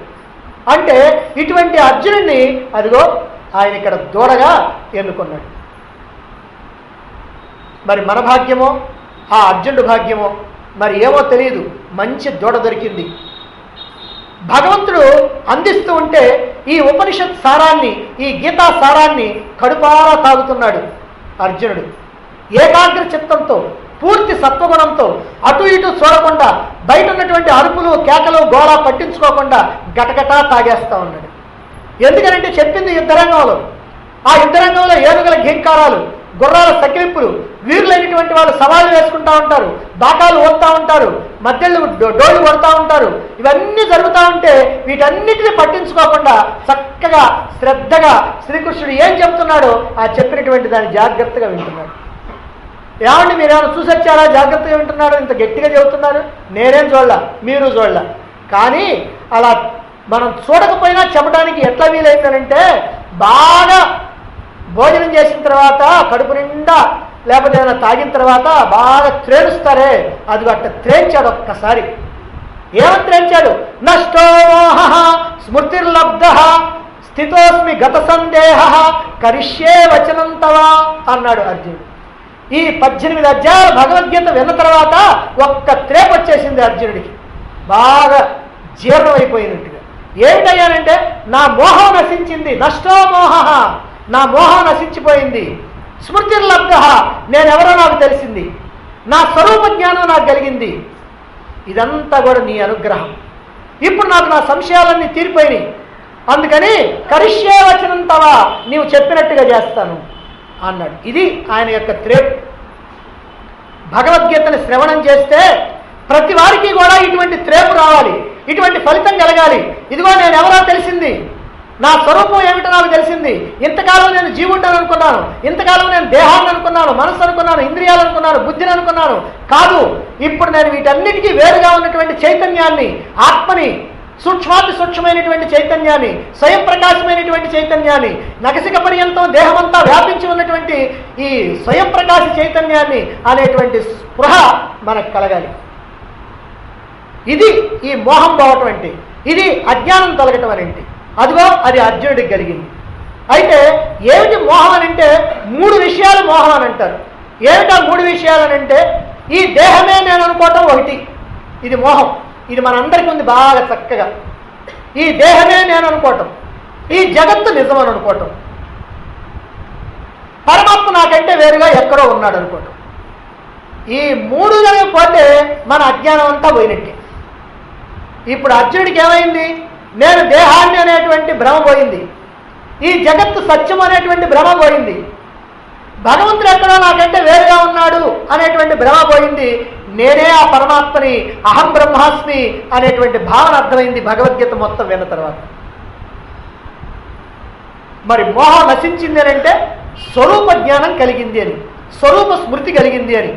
అంటే ఇటువంటి అర్జునుడిని అదిగో ఆయన ఇక్కడ దూడగా ఎన్నుకున్నాడు. మరి మన భాగ్యమో ఆ అర్జునుడి భాగ్యమో మరి ఏమో తెలియదు, మంచి దూడ దొరికింది. భగవంతుడు అందిస్తూ ఉంటే ఈ ఉపనిషత్ సారాన్ని, ఈ గీతా సారాన్ని కడుపారా తాగుతున్నాడు అర్జునుడు. ఏకాగ్ర చిత్తంతో, పూర్తి సత్వగుణంతో, అటు ఇటు చూడకుండా, బయట ఉన్నటువంటి అరుపులు, కేకలు, గోళ పట్టించుకోకుండా గటగటా తాగేస్తా ఉన్నాడు. ఎందుకనంటే చెప్పింది యుద్ధరంగంలో. ఆ యుద్ధరంగంలో ఏనుగుల ఘీంకారాలు, గుర్రాల సకిలింపులు, వీరులైనటువంటి వాళ్ళు సవాళ్ళు వేసుకుంటూ ఉంటారు, బాకాలు ఓడుతూ ఉంటారు, మధ్యలో డోళ్ళు కొడుతూ ఉంటారు. ఇవన్నీ జరుగుతూ ఉంటే వీటన్నిటిని పట్టించుకోకుండా చక్కగా శ్రద్ధగా శ్రీకృష్ణుడు ఏం చెప్తున్నాడో ఆ చెప్పినటువంటి దాన్ని జాగ్రత్తగా వింటున్నాడు. ఏమండి మీరేమైనా చూసొచ్చారా జాగ్రత్తగా వింటున్నాడు, ఇంత గట్టిగా చెబుతున్నారు? నేనేం చూడలా, మీరు చూడలా. కానీ అలా మనం చూడకపోయినా చెప్పడానికి ఎట్లా వీలైందనంటే, బాగా భోజనం చేసిన తర్వాత కడుపు నిండా లేకపోతే ఏదైనా తాగిన తర్వాత బాగా త్రేలుస్తారే, అది అట్ట త్రేల్చాడు ఒక్కసారి. ఏమని త్రేల్చాడు? నష్టో మోహ స్మృతిర్లబ్ధ స్థితోస్మి గత సందేహ కరిష్యే వచనం తవా అన్నాడు అర్జునుడు. ఈ 18 అధ్యాయాలు భగవద్గీత విన్న తర్వాత ఒక్క త్రేపు వచ్చేసింది అర్జునుడికి, బాగా జీర్ణమైపోయినట్టుగా. ఏమిటయ్యానంటే, నా మోహం నశించింది. నష్టో మోహ, నా మోహం నశించిపోయింది. స్మృతిర్లబ్ధ, నేనెవరో నాకు తెలిసింది. నా స్వరూప జ్ఞానం నాకు కలిగింది. ఇదంతా కూడా నీ అనుగ్రహం. ఇప్పుడు నాకు నా సంశయాలన్నీ తీరిపోయినాయి. అందుకని కరిష్యే వచనం తవా, నీవు చెప్పినట్టుగా చేస్తాను అన్నాడు. ఇది ఆయన యొక్క త్రేపు. భగవద్గీతను శ్రవణం చేస్తే ప్రతి వారికి కూడా ఇటువంటి త్రేపు రావాలి, ఇటువంటి ఫలితం కలగాలి. ఇదిగో నేను ఎవరో తెలిసింది, నా స్వరూపం ఏమిటో నాకు తెలిసింది. ఇంతకాలం నేను జీవుండని అనుకున్నాను, ఇంతకాలం నేను దేహాన్ని అనుకున్నాను, మనస్సు అనుకున్నాను, ఇంద్రియాలు అనుకున్నాను, బుద్ధిని అనుకున్నాను. కాదు, ఇప్పుడు నేను వీటన్నిటికీ వేరుగా ఉన్నటువంటి చైతన్యాన్ని, ఆత్మని, సూక్ష్మాతి సూక్ష్మమైనటువంటి చైతన్యాన్ని, స్వయం ప్రకాశమైనటువంటి చైతన్యాన్ని, నగసిక పర్యంతం దేహమంతా వ్యాపించి ఉన్నటువంటి ఈ స్వయం ప్రకాశ చైతన్యాన్ని అనేటువంటి స్పృహ మనకు కలగాలి. ఇది ఈ మోహం పోవటం అంటే, ఇది అజ్ఞానం తొలగటం అనేంటి. అదిగో అది అర్జునుడికి కలిగింది. అయితే ఏమిటి మోహం అని అంటే, 3 విషయాలు మోహం అని అంటారు. ఏమిటా 3 విషయాలు అని అంటే, ఈ దేహమే నేను అనుకోవటం ఒకటి, ఇది మోహం. ఇది మనందరికీ ఉంది బాగా చక్కగా. ఈ దేహమే నేను అనుకోవటం, ఈ జగత్తు నిజమని అనుకోవటం, పరమాత్మ నాకంటే వేరుగా ఎక్కడో ఉన్నాడు అనుకోవటం. ఈ 3 పోతే మన అజ్ఞానం అంతా పోయినట్టే. ఇప్పుడు అర్జునుడికి ఏమైంది? నేను దేహాన్ని అనేటువంటి భ్రమ పోయింది, ఈ జగత్తు సత్యం అనేటువంటి భ్రమ పోయింది, భగవంతుడు ఎక్కడో నాకంటే వేరుగా ఉన్నాడు అనేటువంటి భ్రమ పోయింది, నేనే ఆ పరమాత్మని, అహం బ్రహ్మాస్మి అనేటువంటి భావన అర్థమైంది భగవద్గీత మొత్తం విన్న తర్వాత. మరి మోహం నశించింది అని అంటే స్వరూప జ్ఞానం కలిగింది అని, స్వరూప స్మృతి కలిగింది అని.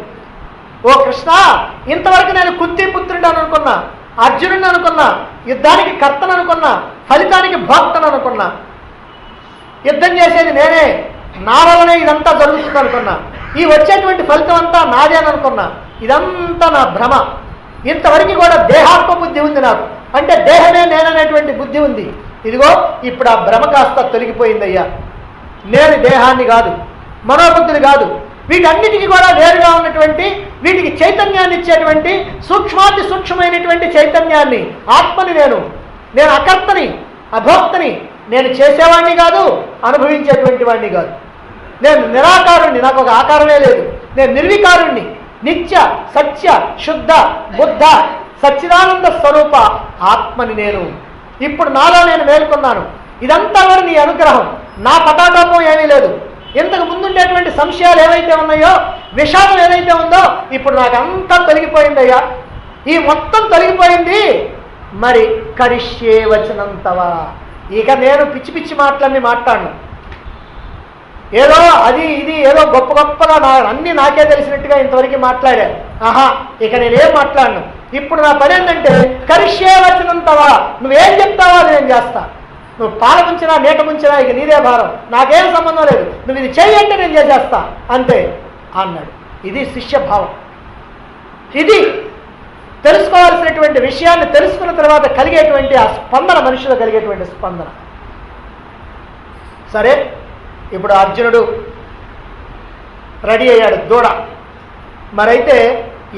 ఓ కృష్ణ, ఇంతవరకు నేను కుంతిపుత్రుడు అని అనుకున్నా, అర్జునుడిని అనుకున్నా, యుద్ధానికి కర్తను అనుకున్నా, ఫలితానికి భోక్తను అనుకున్నా, యుద్ధం చేసేది నేనే, నా వల్లనే ఇదంతా జరుగుతుంది అనుకున్నా, ఈ వచ్చేటువంటి ఫలితం అంతా నాదే అని అనుకున్నా. ఇదంతా నా భ్రమ. ఇంతవరకు కూడా దేహాత్మ బుద్ధి ఉంది నాకు, అంటే దేహమే నేననేటువంటి బుద్ధి ఉంది. ఇదిగో ఇప్పుడు ఆ భ్రమ కాస్త తొలగిపోయిందయ్యా. నేను దేహాన్ని కాదు, మనోబుద్ధులు కాదు, వీటన్నిటికీ కూడా వేరుగా ఉన్నటువంటి, వీటికి చైతన్యాన్ని ఇచ్చేటువంటి సూక్ష్మాతి సూక్ష్మమైనటువంటి చైతన్యాన్ని, ఆత్మని నేను అకర్తని, అభోక్తని, నేను చేసేవాడిని కాదు, అనుభవించేటువంటి వాడిని కాదు. నేను నిరాకారుణ్ణి, నాకు ఒక ఆకారమే లేదు. నేను నిర్వికారుణ్ణి, నిత్య సత్య శుద్ధ బుద్ధ సచ్చిదానంద స్వరూప ఆత్మని నేను. ఇప్పుడు నాలో నేను మేల్కొన్నాను. ఇదంతా కూడా నీ అనుగ్రహం, నా పటాటోపం ఏమీ లేదు. ఇంతకు ముందుండేటువంటి సంశయాలు ఏవైతే ఉన్నాయో, విషాదం ఏదైతే ఉందో, ఇప్పుడు నాకు అంతా తొలగిపోయిందయ్యా. ఈ మొత్తం తొలగిపోయింది. మరి కరిష్యే వచనంతవా, ఇక నేను పిచ్చి పిచ్చి మాటలన్నీ మాట్లాడను. ఏదో అది ఇది ఏదో గొప్ప గొప్పగా అన్నీ నాకే తెలిసినట్టుగా ఇంతవరకు మాట్లాడాను. ఆహా, ఇక నేనేం మాట్లాడను. ఇప్పుడు నా పని ఏంటంటే కరిష్యే వచనంతవా, నువ్వేం చెప్తావో అది నేను చేస్తా. నువ్వు పాల ముంచినా నీట ముంచినా ఇక నీదే భారం, నాకేం సంబంధం లేదు. నువ్వు ఇది చేయంటే నేను చేసేస్తా అంతే అన్నాడు. ఇది శిష్యభావం. ఇది తెలుసుకోవాల్సినటువంటి విషయాన్ని తెలుసుకున్న తర్వాత కలిగేటువంటి ఆ స్పందన, మనిషిలో కలిగేటువంటి స్పందన. సరే, ఇప్పుడు అర్జునుడు రెడీ అయ్యాడు, దూడ. మరైతే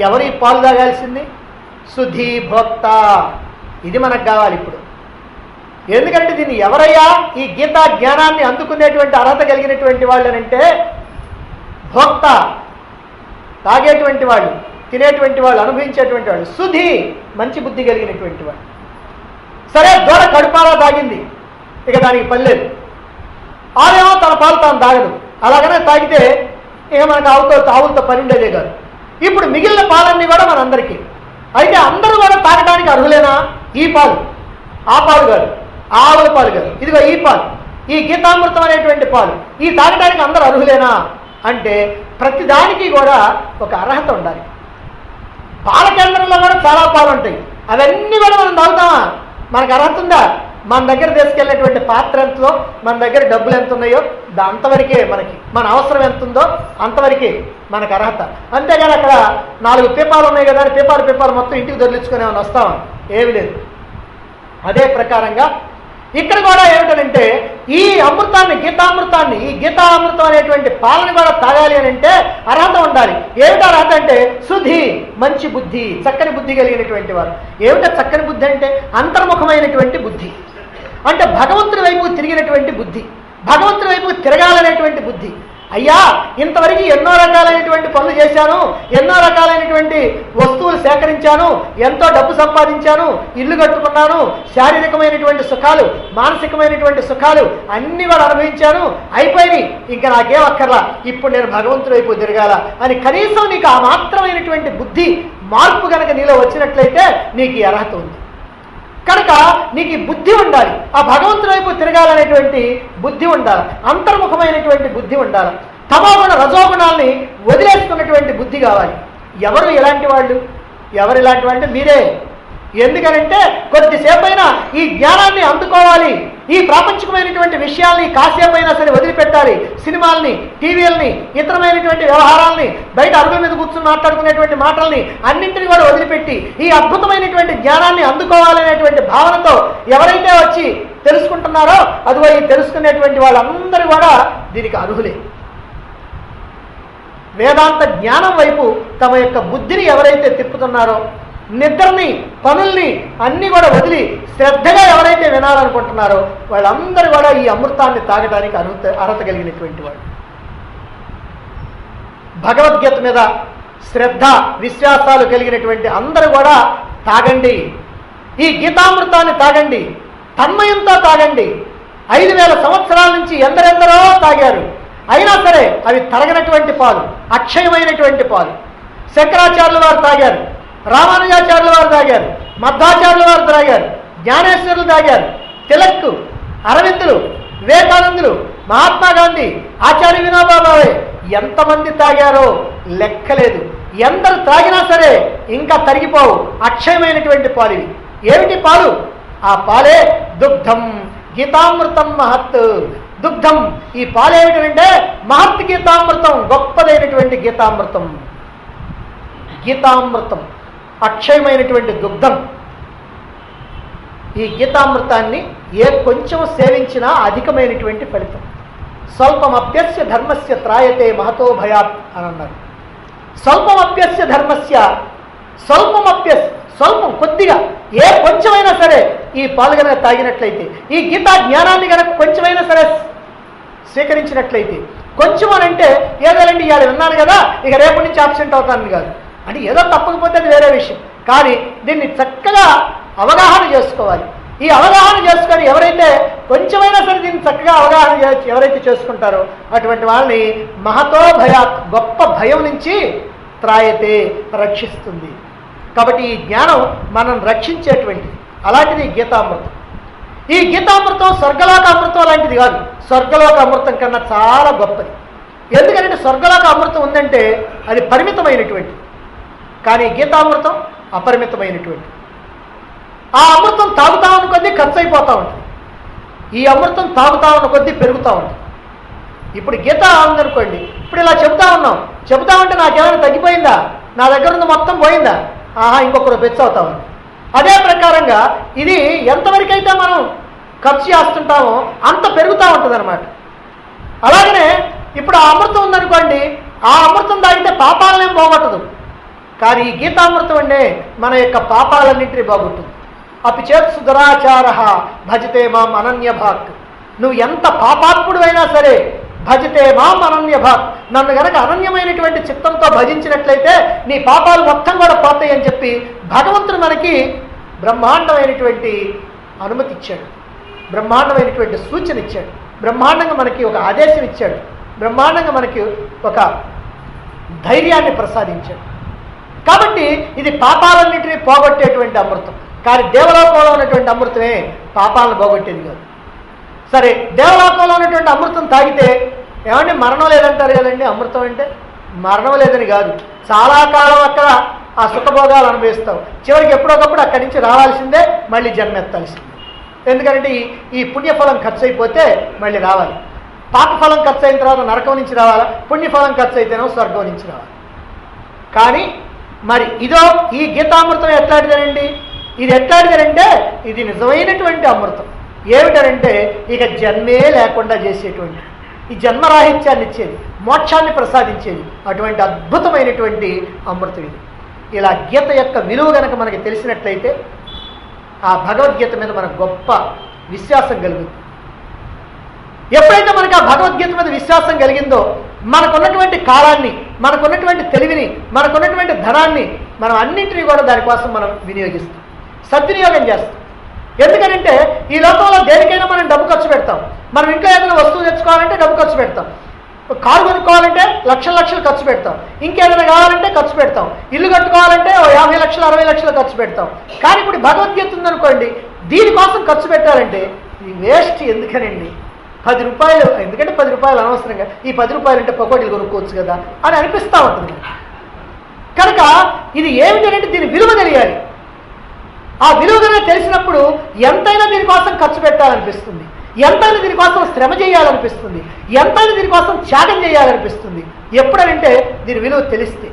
ఎవరి పాలు తాగాల్సింది? సుధీ భోక్త. ఇది మనకు కావాలి ఇప్పుడు. ఎందుకంటే దీన్ని ఎవరయ్యా ఈ గీతా జ్ఞానాన్ని అందుకునేటువంటి అర్హత కలిగినటువంటి వాళ్ళు అంటే భోక్త, తాగేటువంటి వాళ్ళు, తినేటువంటి వాళ్ళు, అనుభవించేటువంటి వాళ్ళు, శుద్ధి మంచి బుద్ధి కలిగినటువంటి వాళ్ళు. సరే దూడ కడుపాలా తాగింది, ఇక దానికి పని లేదు, ఆవేమో తన పాలు తాను తాగదు, అలాగనే తాగితే ఇక మనకు ఆవులతో పని ఉండేదే కాదు. ఇప్పుడు మిగిలిన పాలన్నీ కూడా మనందరికీ. అయితే అందరూ కూడా తాగడానికి అర్హులేనా? ఈ పాలు, ఆ పాలు కాదు, ఆవుల పాలు కాదు, ఇదిగో ఈ పాలు, ఈ గీతామృతం అనేటువంటి పాలు, ఈ తాగడానికి అందరూ అర్హులేనా అంటే ప్రతిదానికి కూడా ఒక అర్హత ఉండాలి. పాల కేంద్రంలో కూడా చాలా పాలు ఉంటాయి, అవన్నీ కూడా మనం తాగుతామా? మనకు అర్హత ఉందా? మన దగ్గర తీసుకెళ్ళేటువంటి పాత్ర ఎంతో, మన దగ్గర డబ్బులు ఎంత ఉన్నాయో అంతవరకే మనకి, మన అవసరం ఎంత ఉందో అంతవరకే మనకు అర్హత. అంతేగాని అక్కడ 4 పేపాలు ఉన్నాయి కదా అని పేపాలు మొత్తం ఇంటికి దొరికించుకుని ఏమైనా వస్తామా? ఏమి లేదు. అదే ప్రకారంగా ఇక్కడ కూడా ఏమిటంటే ఈ అమృతాన్ని, గీతామృతాన్ని, ఈ గీతామృతం అనేటువంటి పాలను కూడా తాగాలి అని అంటే అర్హత ఉండాలి. ఏమిటా అర్హత అంటే శుద్ధి, మంచి బుద్ధి, చక్కని బుద్ధి కలిగినటువంటి వారు. ఏమిటా చక్కని బుద్ధి అంటే అంతర్ముఖమైనటువంటి బుద్ధి, అంటే భగవంతుడి వైపు తిరిగినటువంటి బుద్ధి, భగవంతుడి వైపు తిరగాలనేటువంటి బుద్ధి. అయ్యా ఇంతవరకు ఎన్నో రకాలైనటువంటి పనులు చేశాను, ఎన్నో రకాలైనటువంటి వస్తువులు సేకరించాను, ఎంతో డబ్బు సంపాదించాను, ఇల్లు కట్టుకున్నాను, శారీరకమైనటువంటి సుఖాలు, మానసికమైనటువంటి సుఖాలు అన్నీ కూడా అనుభవించాను, అయిపోయినాయి, ఇంకా నాకేం అక్కర్లా, ఇప్పుడు నేను భగవంతుడి వైపు తిరగాల అని కనీసం నీకు ఆ మాత్రమైనటువంటి బుద్ధి మార్పు కనుక నీలో వచ్చినట్లయితే నీకు ఈ అర్హత ఉంది. కనుక నీకు ఈ బుద్ధి ఉండాలి, ఆ భగవంతుడి వైపు తిరగాలనేటువంటి బుద్ధి ఉండాలి, అంతర్ముఖమైనటువంటి బుద్ధి ఉండాలి, తమోగుణ రజోగుణాల్ని వదిలేసుకున్నటువంటి బుద్ధి కావాలి. ఎవరు ఇలాంటి వాళ్ళు? ఎవరు ఇలాంటి వాళ్ళు అంటే మీరే. ఎందుకనంటే కొద్దిసేపైనా ఈ జ్ఞానాన్ని అందుకోవాలి, ఈ ప్రాపంచికమైనటువంటి విషయాల్ని కాసేపైనా సరే వదిలిపెట్టాలి. సినిమాల్ని, టీవీలని, ఇతరమైనటువంటి వ్యవహారాల్ని, బయట అరుగుల మీద కూర్చొని మాట్లాడుకునేటువంటి మాటల్ని అన్నింటినీ కూడా వదిలిపెట్టి ఈ అద్భుతమైనటువంటి జ్ఞానాన్ని అందుకోవాలనేటువంటి భావనతో ఎవరైతే వచ్చి తెలుసుకుంటున్నారో అదిగో ఈ తెలుసుకునేటువంటి వాళ్ళందరూ కూడా దీనికి అర్హులే. వేదాంత జ్ఞానం వైపు తమ యొక్క బుద్ధిని ఎవరైతే తిప్పుతున్నారో, నిద్రని, పనుల్ని అన్నీ కూడా వదిలి శ్రద్ధగా ఎవరైతే వినాలనుకుంటున్నారో వాళ్ళందరూ కూడా ఈ అమృతాన్ని తాగడానికి అర్హత కలిగినటువంటి వాడు. భగవద్గీత మీద శ్రద్ధ, విశ్వాసాలు కలిగినటువంటి అందరూ కూడా తాగండి, ఈ గీతామృతాన్ని తాగండి, తన్మయంతో తాగండి. 5000 సంవత్సరాల నుంచి ఎందరెందరో తాగారు, అయినా సరే అవి తరగనటువంటి పాలు, అక్షయమైనటువంటి పాలు. శంకరాచార్యుల వారు తాగారు, రామానుజాచార్యుల వారు తాగారు, మధ్వాచార్యుల వారు తాగారు, జ్ఞానేశ్వరులు తాగారు, తిలక్, అరవిందులు, వివేకానందులు, మహాత్మా గాంధీ, ఆచార్య వినోబా భావే ఎంతమంది తాగారో లెక్కలేదు. ఎందరు తాగినా సరే ఇంకా తరిగిపోవు, అక్షయమైనటువంటి పాలు ఇవి. ఏమిటి పాలు? ఆ పాలే దుగ్ధం గీతామృతం మహత్. దుగ్ధం, ఈ పాలు ఏమిటంటే మహత్ గీతామృతం, గొప్పదైనటువంటి గీతామృతం. గీతామృతం అక్షయమైనటువంటి దుగ్ధం. ఈ గీతామృతాన్ని ఏ కొంచెం సేవించినా అధికమైనటువంటి ఫలితం. స్వల్పమప్యస్య ధర్మస్య త్రాయతే మహతో భయాత్ అని అన్నారు. స్వల్పమప్యస్య ధర్మస్య, స్వల్పం కొద్దిగా, ఏ కొంచెమైనా సరే ఈ పాలు కనుక తాగినట్లయితే, ఈ గీతా జ్ఞానాన్ని కనుక కొంచెమైనా సరే స్వీకరించినట్లయితే, కొంచెం అని అంటే ఏదోలండి ఇవాళ విన్నాను కదా ఇక రేపటి నుంచి అబ్సెంట్ అవుతాను కాదు, అంటే ఏదో తప్పకపోతే అది వేరే విషయం. కానీ దీన్ని చక్కగా అవగాహన చేసుకోవాలి. ఈ అవగాహన చేసుకొని ఎవరైతే కొంచెమైనా సరే దీన్ని చక్కగా అవగాహన ఎవరైతే చేసుకుంటారో అటువంటి వాళ్ళని మహతో భయాత్, గొప్ప భయం నుంచి త్రాయతే, రక్షిస్తుంది. కాబట్టి ఈ జ్ఞానం మనం రక్షించేటువంటిది. అలాంటిది గీతామృతం. ఈ గీతామృతం స్వర్గలోక అమృతం లాంటిది కాదు, స్వర్గలోక అమృతం కన్నా చాలా గొప్పది. ఎందుకంటే స్వర్గలోక అమృతం ఉందంటే అది పరిమితమైనటువంటి, కానీ గీతామృతం అపరిమితమైనటువంటి. ఆ అమృతం తాగుతా ఉన్న కొద్దీ ఖర్చు అయిపోతూ ఉంటుంది, ఈ అమృతం తాగుతా ఉన్న కొద్దీ పెరుగుతూ ఉంటుంది. ఇప్పుడు గీత ఉందనుకోండి, ఇప్పుడు ఇలా చెబుతా ఉంటే నాకేమైనా తగ్గిపోయిందా? నా దగ్గర ఉన్న మొత్తం పోయిందా? ఇంకొకరు బెచ్చు అవుతా ఉంది. అదే ప్రకారంగా ఇది ఎంతవరకైతే మనం ఖర్చు చేస్తుంటామో అంత పెరుగుతూ ఉంటుంది అనమాట. అలాగనే ఇప్పుడు ఆ అమృతం ఉందనుకోండి, ఆ అమృతం తాగితే పాపాలనేం పోగొట్టదు, కానీ ఈ గీతామృతం అంటే మన యొక్క పాపాలన్నింటినీ బాగుంటుంది. అపిచేత్ సుదురాచార భజతే మాం అనన్యభాక్. నువ్వు ఎంత పాపాత్ముడు అయినా సరే భజతే మాం అనన్యభాక్, నన్ను గనక అనన్యమైనటువంటి చిత్తంతో భజించినట్లయితే నీ పాపాలు మొత్తం కూడా పోతాయి అని చెప్పి భగవంతుడు మనకి బ్రహ్మాండమైనటువంటి అనుమతి ఇచ్చాడు, బ్రహ్మాండమైనటువంటి సూచన ఇచ్చాడు, బ్రహ్మాండంగా మనకి ఒక ఆదేశం ఇచ్చాడు, బ్రహ్మాండంగా మనకి ఒక ధైర్యాన్ని ప్రసాదించాడు. కాబట్టి ఇది పాపాలన్నింటినీ పోగొట్టేటువంటి అమృతం. కానీ దేవలోకంలో ఉన్నటువంటి అమృతమే పాపాలను పోగొట్టేది కాదు. సరే, దేవలోకంలో ఉన్నటువంటి అమృతం తాగితే ఏమంటే మరణం లేదంటారు కదండి. అమృతం అంటే మరణం లేదని కాదు, చాలా కాలం అక్కడ ఆ సుఖభోగాలు అనుభవిస్తావు, చివరికి ఎప్పుడొకప్పుడు అక్కడి నుంచి రావాల్సిందే, మళ్ళీ జన్మెత్తాల్సిందే. ఎందుకంటే ఈ పుణ్యఫలం ఖర్చు అయిపోతే మళ్ళీ రావాలి, పాపఫలం ఖర్చు అయిన తర్వాత నరకం నుంచి రావాలా, పుణ్యఫలం ఖర్చు అయితేనో స్వర్గం నుంచి రావాలి. కానీ మరి ఇదో ఈ గీతామృతం ఎట్లాంటిదేనండి? ఇది ఎట్లాంటిదేనంటే ఇది నిజమైనటువంటి అమృతం. ఏమిటనంటే ఇక జన్మే లేకుండా చేసేటువంటి, ఈ జన్మరాహిత్యాన్ని ఇచ్చేది, మోక్షాన్ని ప్రసాదించేది అటువంటి అద్భుతమైనటువంటి అమృతం ఇది. ఇలా గీత యొక్క విలువ కనుక మనకి తెలిసినట్లయితే ఆ భగవద్గీత మీద మనకు గొప్ప విశ్వాసం కలుగుతుంది. ఎప్పుడైతే మనకు ఆ భగవద్గీత మీద విశ్వాసం కలిగిందో మనకున్నటువంటి కాలాన్ని, మనకున్నటువంటి తెలివిని, మనకున్నటువంటి ధనాన్ని మనం అన్నింటినీ కూడా దానికోసం మనం వినియోగిస్తాం, సద్వినియోగం చేస్తాం. ఎందుకంటే ఈ లోకంలో దేనికైనా మనం డబ్బు ఖర్చు పెడతాం. మనం ఇంట్లో ఏదైనా వస్తువు తెచ్చుకోవాలంటే డబ్బు ఖర్చు పెడతాం, కారు కొనుక్కోవాలంటే లక్షల లక్షలు ఖర్చు పెడతాం, ఇంకేదైనా కావాలంటే ఖర్చు పెడతాం, ఇల్లు కట్టుకోవాలంటే 50 లక్షలు 60 లక్షలు ఖర్చు పెడతాం. కానీ ఇప్పుడు భగవద్గీత ఉందనుకోండి, దీనికోసం ఖర్చు పెట్టాలంటే ఇది వేస్ట్. ఎందుకనండి 10 రూపాయలు, ఎందుకంటే 10 రూపాయలు అనవసరంగా, ఈ 10 రూపాయలు అంటే పకోడీలు కొనుక్కోవచ్చు కదా అని అనిపిస్తూ ఉంటుంది. కనుక ఇది ఏమిటంటే దీని విలువ తెలియాలి. ఆ విలువగానే తెలిసినప్పుడు ఎంతైనా దీనికోసం ఖర్చు పెట్టాలనిపిస్తుంది, ఎంతైనా దీనికోసం శ్రమ చేయాలనిపిస్తుంది, ఎంతైనా దీనికోసం త్యాగం చేయాలనిపిస్తుంది. ఎప్పుడంటే దీని విలువ తెలిస్తే.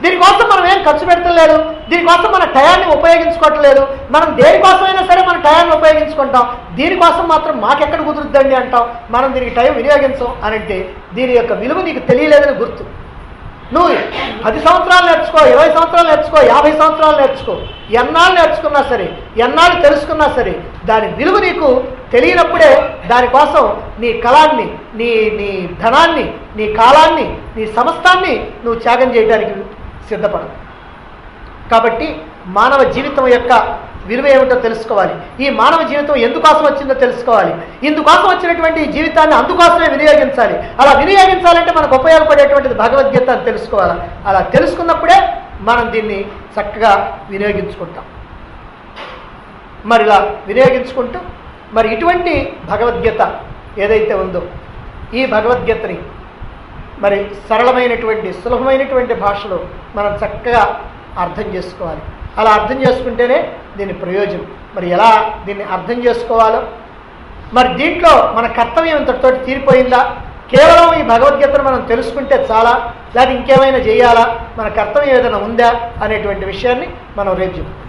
దీనికోసం మనం ఏం ఖర్చు పెట్టలేదు, దీనికోసం మన టయాన్ని ఉపయోగించుకోవట్లేదు. మనం దేనికోసమైనా సరే మన టయాన్ని ఉపయోగించుకుంటాం, దీనికోసం మాత్రం మాకెక్కడ కుదురుద్దండి అంటాం, మనం దీనికి టైం వినియోగించం అని అంటే దీని యొక్క విలువ నీకు తెలియలేదని గుర్తు. నువ్వు 10 సంవత్సరాలు నేర్చుకో, 20 సంవత్సరాలు నేర్చుకో, 50 సంవత్సరాలు నేర్చుకో, ఎన్నాళ్ళు నేర్చుకున్నా సరే, ఎన్నాళ్ళు తెలుసుకున్నా సరే, దాని విలువ నీకు తెలియనప్పుడే దానికోసం నీ కళాన్ని, నీ నీ ధనాన్ని, నీ కాలాన్ని, నీ సమస్తాన్ని నువ్వు త్యాగం చేయడానికి సిద్ధపడవు. కాబట్టి మానవ జీవితం యొక్క విలువ ఏమిటో తెలుసుకోవాలి. ఈ మానవ జీవితం ఎందుకోసం వచ్చిందో తెలుసుకోవాలి. ఇందుకోసం వచ్చినటువంటి ఈ జీవితాన్ని అందుకోసమే వినియోగించాలి. అలా వినియోగించాలంటే మనకు ఉపయోగపడేటువంటిది భగవద్గీత అని తెలుసుకోవాలి. అలా తెలుసుకున్నప్పుడే మనం దీన్ని చక్కగా వినియోగించుకుంటాం. మరి ఇలా వినియోగించుకుంటూ మరి ఇటువంటి భగవద్గీత ఏదైతే ఉందో ఈ భగవద్గీతని మరి సరళమైనటువంటి, సులభమైనటువంటి భాషలో మనం చక్కగా అర్థం చేసుకోవాలి. అలా అర్థం చేసుకుంటేనే దీని ప్రయోజనం. మరి ఎలా దీన్ని అర్థం చేసుకోవాలో, మరి దీంట్లో మన కర్తవ్యం ఇంతటితో తీరిపోయిందా, కేవలం ఈ భగవద్గీతను మనం తెలుసుకుంటే చాలా, లేదా ఇంకేమైనా చేయాలా, మన కర్తవ్యం ఏదైనా ఉందా అనేటువంటి విషయాన్ని మనం రేపు చెప్తాం.